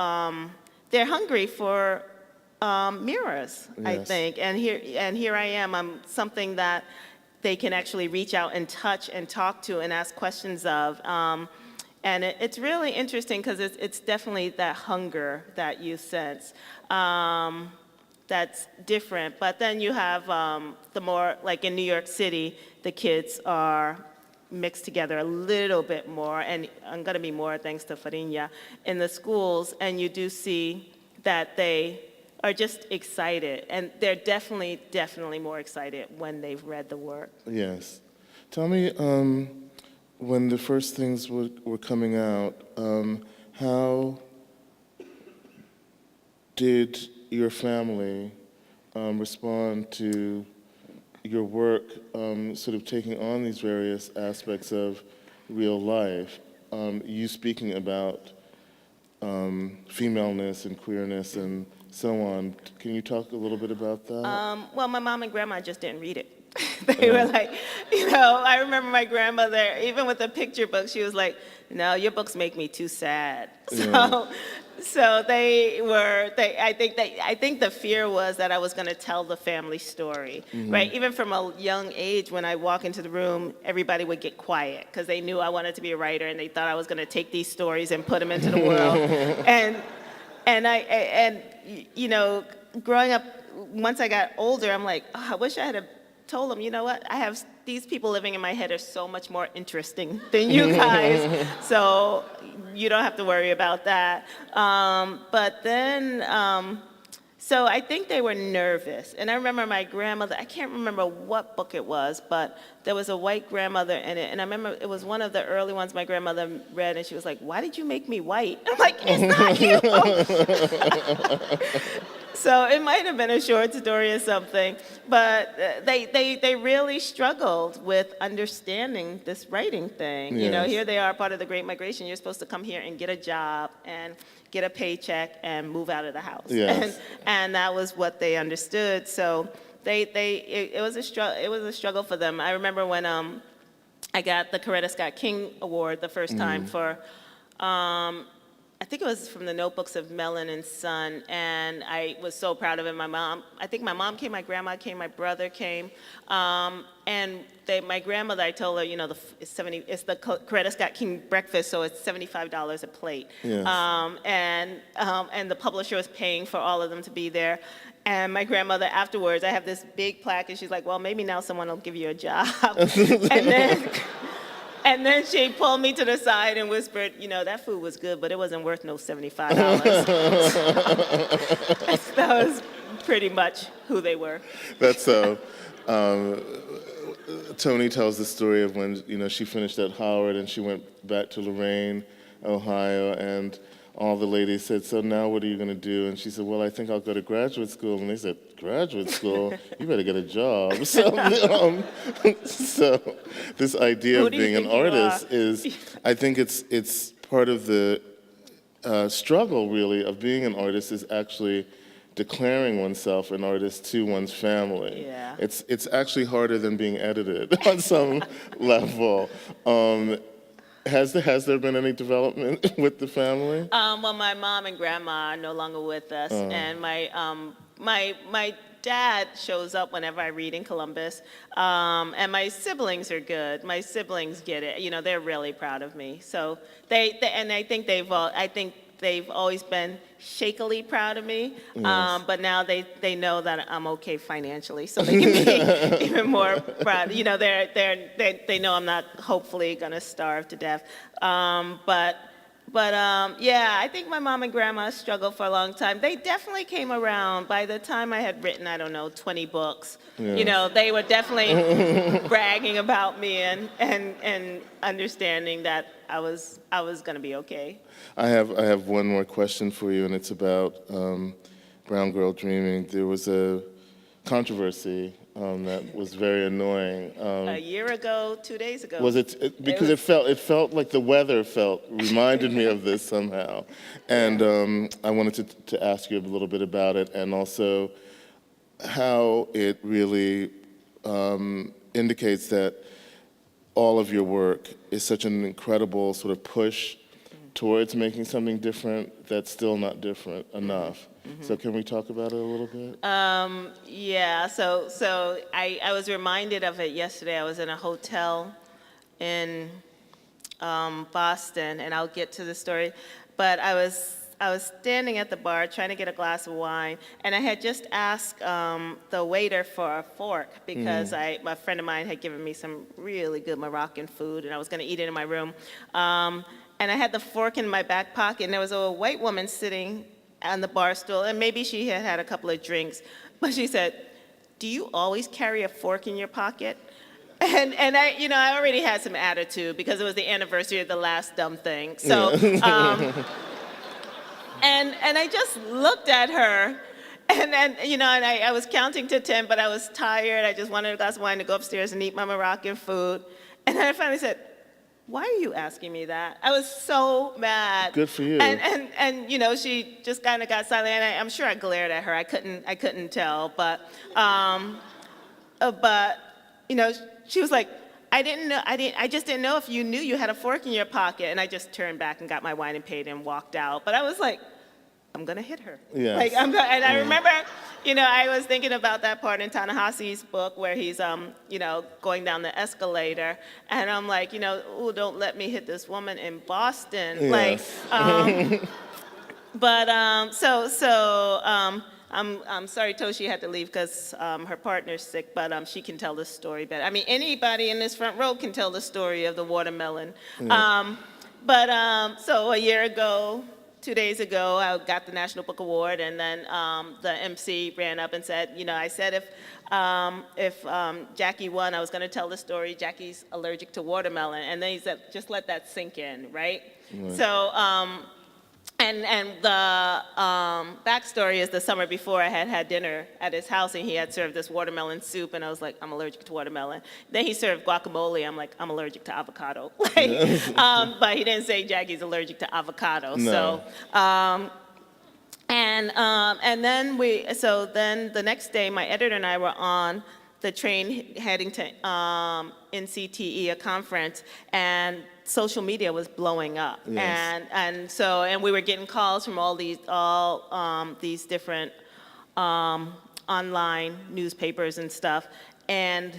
mirrors, I Yes. think. And here I am. I'm something that they can actually reach out and touch and talk to and ask questions of. And it's really interesting because it's definitely that hunger that you sense that's different. But then you have the more, like in New York City, the kids are mixed together a little bit more, and I'm going to be more thanks to Farinha, in the schools, and you do see that they are just excited, and they're definitely more excited when they've read the work. Yes. Tell me, when the first things were coming out, how did your family respond to your work, sort of taking on these various aspects of real life? You speaking about femaleness and queerness and so on. Can you talk a little bit about that? Well, my mom and grandma just didn't read it. They were like, I remember my grandmother, even with the picture book, she was like, no, your books make me too sad. So I think the fear was that I was going to tell the family story, right? Even from a young age, when I walk into the room, everybody would get quiet because they knew I wanted to be a writer, and they thought I was going to take these stories and put them into the world. And growing up, once I got older, I'm like, oh, I wish I had told them, you know what, I have these people living in my head are so much more interesting than you guys, so you don't have to worry about that. But then, so I think they were nervous. And I remember my grandmother, I can't remember what book it was, but there was a white grandmother in it. And I remember it was one of the early ones my grandmother read, and she was like, why did you make me white? I'm like, it's not you. So it might have been a short story or something, but they really struggled with understanding this writing thing. Yes. You know, here they are, part of the Great Migration. You're supposed to come here and get a job and get a paycheck and move out of the house. Yes. And that was what they understood. So it was a struggle for them. I remember when I got the Coretta Scott King Award the first time for. I think it was from the Notebooks of Mellon and Son, and I was so proud of it. I think my mom came, my grandma came, my brother came, and my grandmother, I told her, it's the Coretta Scott King breakfast, so it's $75 a plate. Yes. And the publisher was paying for all of them to be there. And my grandmother afterwards, I have this big plaque, and she's like, well, maybe now someone will give you a job. And then she pulled me to the side and whispered, that food was good, but it wasn't worth no $75. That was pretty much who they were. That's Toni tells the story of when, she finished at Howard and she went back to Lorain, Ohio, and all the ladies said, so now what are you going to do? And she said, well, I think I'll go to graduate school. And they said, graduate school? You better get a job. So this idea of being an artist is, I think it's part of the struggle, really, of being an artist is actually declaring oneself an artist to one's family. Yeah. It's actually harder than being edited on some level. Has there been any development with the family? Well, my mom and grandma are no longer with us, and my dad shows up whenever I read in Columbus, and my siblings are good. My siblings get it. They're really proud of me. So and I think they've always been shakily proud of me, Yes. but now they know that I'm okay financially, so they can be even more proud. They know I'm not hopefully gonna starve to death. Yeah, I think my mom and grandma struggled for a long time. They definitely came around. By the time I had written, 20 books, Yes. they were definitely bragging about me and understanding that I was gonna be okay. I have one more question for you, and it's about Brown Girl Dreaming. There was a controversy that was very annoying. A year ago, 2 days ago. Was it because it felt like the weather reminded me of this somehow, and I wanted to ask you a little bit about it, and also how it really indicates that all of your work is such an incredible sort of push towards making something different that's still not different enough. So can we talk about it a little bit? Yeah, so I was reminded of it yesterday. I was in a hotel in Boston, and I'll get to the story, but I was standing at the bar trying to get a glass of wine, and I had just asked the waiter for a fork because a friend of mine had given me some really good Moroccan food, and I was going to eat it in my room. And I had the fork in my back pocket, and there was a white woman sitting on the bar stool, and maybe she had had a couple of drinks, but she said, "Do you always carry a fork in your pocket?" And I, I already had some attitude because it was the anniversary of the last dumb thing. So, and I just looked at her, and I was counting to 10, but I was tired. I just wanted a glass of wine to go upstairs and eat my Moroccan food. And then I finally said, "Why are you asking me that?" I was so mad. Good for you. And she just kind of got silent, and I'm sure I glared at her. I couldn't tell, but she was like, I just didn't know if you knew you had a fork in your pocket. And I just turned back and got my wine and paid and walked out. But I was like, I'm gonna hit her. Yes. And I remember, I was thinking about that part in Ta-Nehisi's book where he's, going down the escalator, and I'm like, ooh, don't let me hit this woman in Boston. Yes. I'm sorry Toshi had to leave because her partner's sick, but she can tell the story better. I mean, anybody in this front row can tell the story of the watermelon. So a year ago, 2 days ago, I got the National Book Award, and then the MC ran up and said, I said if Jackie won, I was going to tell the story. Jackie's allergic to watermelon, and then he said, just let that sink in, right? So. And the backstory is the summer before I had dinner at his house, and he had served this watermelon soup, and I was like, I'm allergic to watermelon. Then he served guacamole. I'm like, I'm allergic to avocado. But he didn't say Jackie's allergic to avocado. No. So, and then then the next day, my editor and I were on the train heading to NCTE, a conference, and social media was blowing up. Yes. And we were getting calls from all these different online newspapers and stuff. And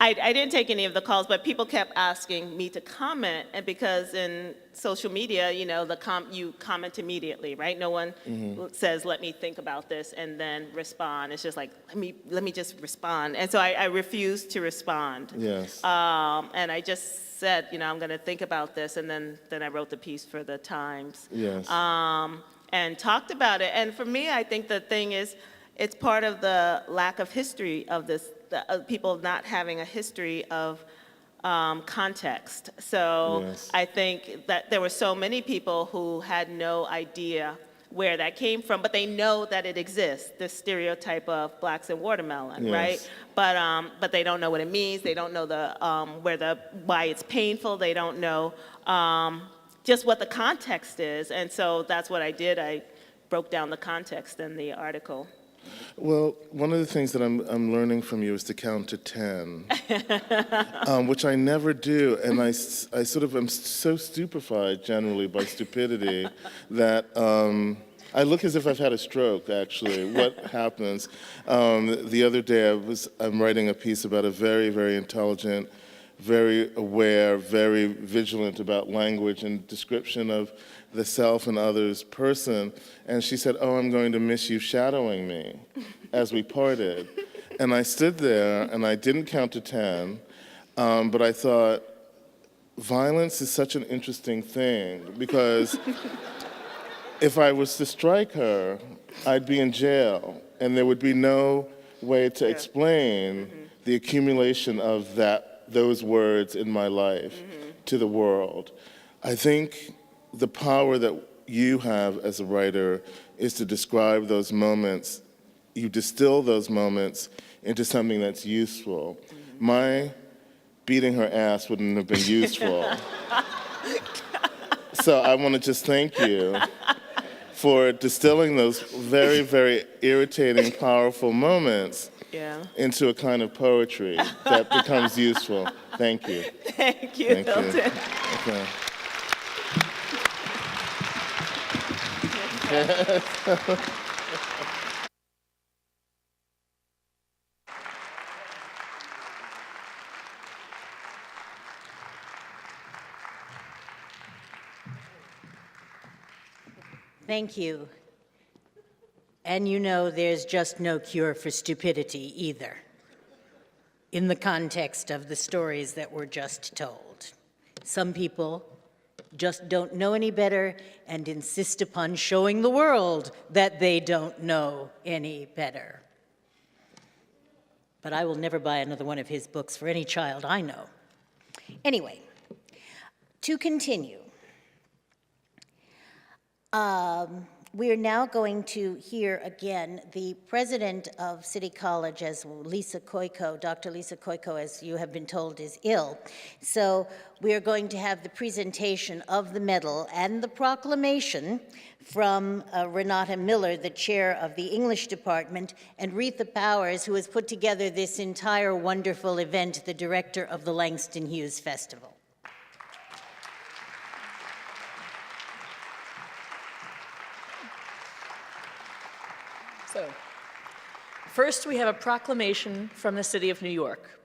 I didn't take any of the calls, but people kept asking me to comment, and because in social media, you comment immediately, right? No one says, let me think about this and then respond. It's just like, let me just respond. And so I refused to respond. Yes. And I just said, I'm going to think about this, and then I wrote the piece for the Times. Yes. And talked about it. And for me, I think the thing is, it's part of the lack of history of this, people not having a history of context. So Yes. I think that there were so many people who had no idea where that came from, but they know that it exists, this stereotype of blacks and watermelon, Yes. right? But they don't know what it means. They don't know why it's painful. They don't know just what the context is. And so that's what I did. I broke down the context in the article. Well, one of the things that I'm learning from you is to count to 10, which I never do, and I sort of am so stupefied generally by stupidity that I look as if I've had a stroke, actually. What happens? The other day I'm writing a piece about a very, very intelligent, very aware, very vigilant about language and description of the self and others person, and she said, "Oh, I'm going to miss you shadowing me," as we parted. And I stood there, and I didn't count to 10, but I thought, violence is such an interesting thing, because if I was to strike her, I'd be in jail, and there would be no way to explain the accumulation of those words in my life to the world. I think the power that you have as a writer is to describe those moments. You distill those moments into something that's useful. My beating her ass wouldn't have been useful. So I want to just thank you for distilling those very, very irritating, powerful moments into a kind of poetry that becomes useful. Thank you. Thank you, Hilton. Okay. Thank you. And you know there's just no cure for stupidity either, in the context of the stories that were just told. Some people just don't know any better and insist upon showing the world that they don't know any better. But I will never buy another one of his books for any child I know. Anyway, to continue. We are now going to hear again the president of City College, as Lisa Koiko, Dr. Lisa Koiko, as you have been told, is ill. So we are going to have the presentation of the medal and the proclamation from Renata Miller, the chair of the English department, and Retha Powers, who has put together this entire wonderful event, the director of the Langston Hughes Festival. So, first we have a proclamation from the City of New York.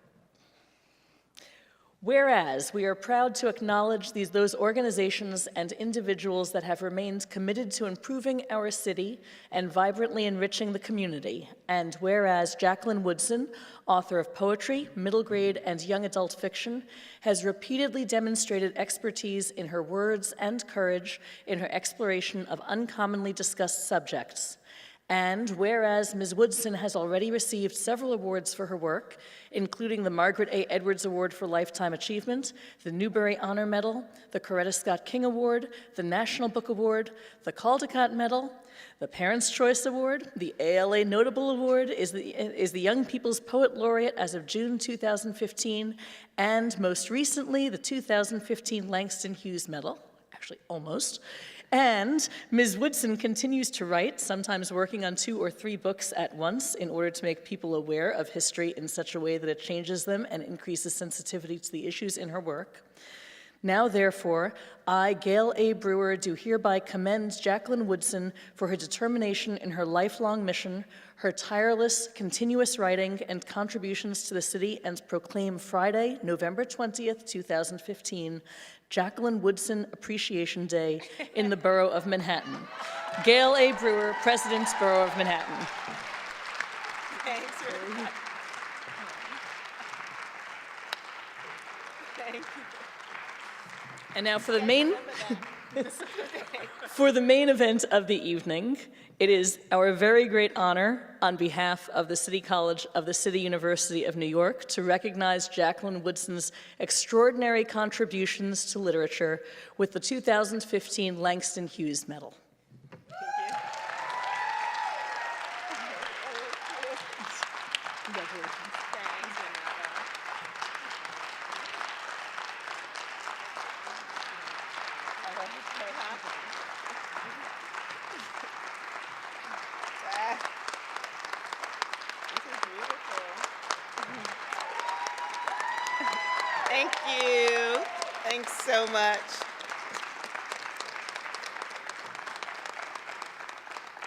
Whereas we are proud to acknowledge those organizations and individuals that have remained committed to improving our city and vibrantly enriching the community, and whereas Jacqueline Woodson, author of poetry, middle grade, and young adult fiction, has repeatedly demonstrated expertise in her words and courage in her exploration of uncommonly discussed subjects. And whereas Ms. Woodson has already received several awards for her work, including the Margaret A. Edwards Award for Lifetime Achievement, the Newbery Honor Medal, the Coretta Scott King Award, the National Book Award, the Caldecott Medal, the Parents' Choice Award, the ALA Notable Award, is the Young People's Poet Laureate as of June 2015, and most recently, the 2015 Langston Hughes Medal, actually almost. And Ms. Woodson continues to write, sometimes working on 2 or 3 books at once in order to make people aware of history in such a way that it changes them and increases sensitivity to the issues in her work. Now, therefore, I, Gail A. Brewer, do hereby commend Jacqueline Woodson for her determination in her lifelong mission, her tireless, continuous writing and contributions to the city, and proclaim Friday, November 20th, 2015, Jacqueline Woodson Appreciation Day in the Borough of Manhattan. Gail A. Brewer, President, Borough of Manhattan. Thanks, Ruth. Thank you. And now for the main event of the evening, it is our very great honor on behalf of the City College of the City University of New York to recognize Jacqueline Woodson's extraordinary contributions to literature with the 2015 Langston Hughes Medal. Thank you. Thanks so much.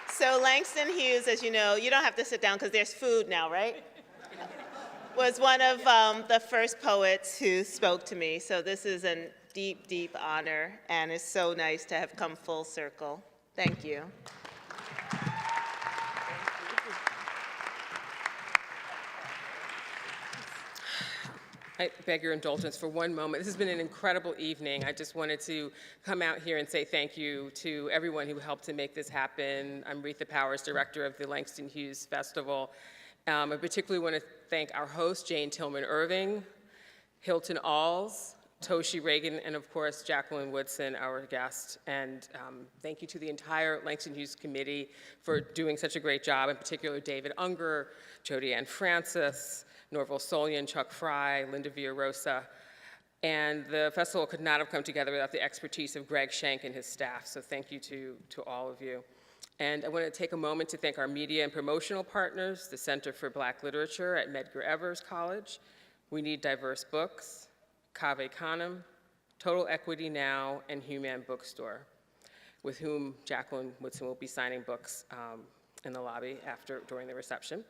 So Langston Hughes, as you know, you don't have to sit down because there's food now, right? Was one of the first poets who spoke to me. So this is a deep, deep honor, and it's so nice to have come full circle. Thank you. I beg your indulgence for one moment. This has been an incredible evening. I just wanted to come out here and say thank you to everyone who helped to make this happen. I'm Retha Powers, director of the Langston Hughes Festival. I particularly want to thank our host, Jane Tillman Irving, Hilton Als, Toshi Reagon, and of course, Jacqueline Woodson, our guest. And thank you to the entire Langston Hughes Committee for doing such a great job, in particular David Unger, Jody Ann Francis, Norval Solian, Chuck Fry, Linda Villarosa. And the festival could not have come together without the expertise of Greg Schenk and his staff, so thank you to all of you. And I want to take a moment to thank our media and promotional partners, the Center for Black Literature at Medgar Evers College, We Need Diverse Books, Cave Canem, Total Equity Now, and Human Bookstore. with whom Jacqueline Woodson will be signing books in the lobby during the reception.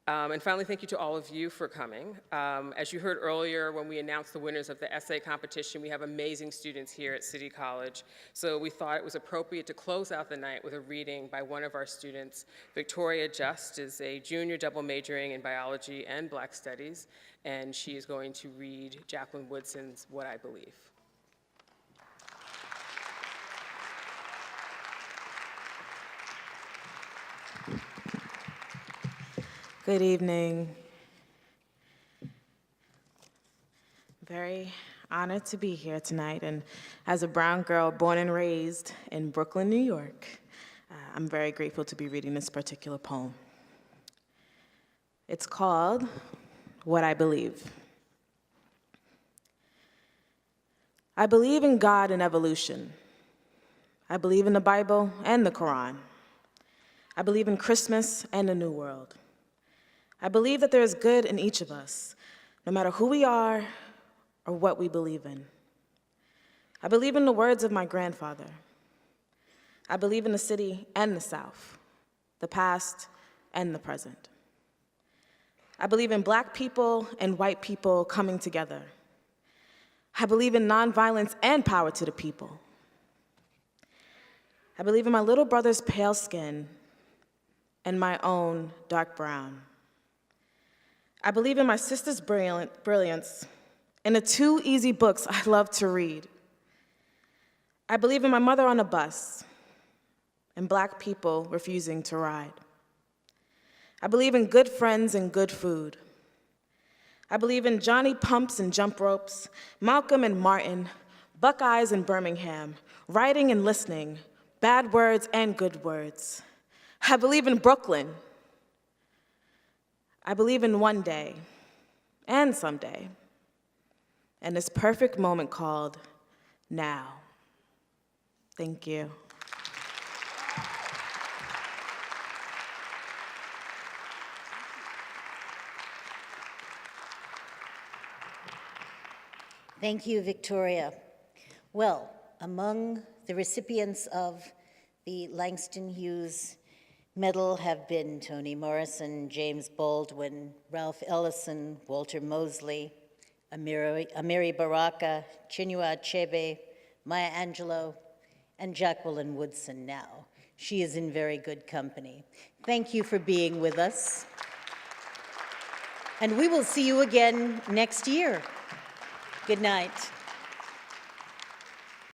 And finally, thank you to all of you for coming. As you heard earlier, when we announced the winners of the essay competition, we have amazing students here at City College. So we thought it was appropriate to close out the night with a reading by one of our students. Victoria Just is a junior double majoring in biology and Black Studies, and she is going to read Jacqueline Woodson's What I Believe. Good evening. Very honored to be here tonight, and as a brown girl born and raised in Brooklyn, New York, I'm very grateful to be reading this particular poem. It's called What I Believe. I believe in God and evolution. I believe in the Bible and the Quran. I believe in Christmas and a new world. I believe that there is good in each of us, no matter who we are or what we believe in. I believe in the words of my grandfather. I believe in the city and the South, the past and the present. I believe in Black people and white people coming together. I believe in nonviolence and power to the people. I believe in my little brother's pale skin and my own dark brown. I believe in my sister's brilliance and the 2 easy books I love to read. I believe in my mother on a bus and Black people refusing to ride. I believe in good friends and good food. I believe in Johnny Pumps and jump ropes, Malcolm and Martin, Buckeyes and Birmingham, writing and listening, bad words and good words. I believe in Brooklyn. I believe in one day and someday, and this perfect moment called now. Thank you. Thank you, Victoria. Well, among the recipients of the Langston Hughes Medal have been Toni Morrison, James Baldwin, Ralph Ellison, Walter Mosley, Amiri Baraka, Chinua Achebe, Maya Angelou, and Jacqueline Woodson now. She is in very good company. Thank you for being with us. And we will see you again next year. Good night.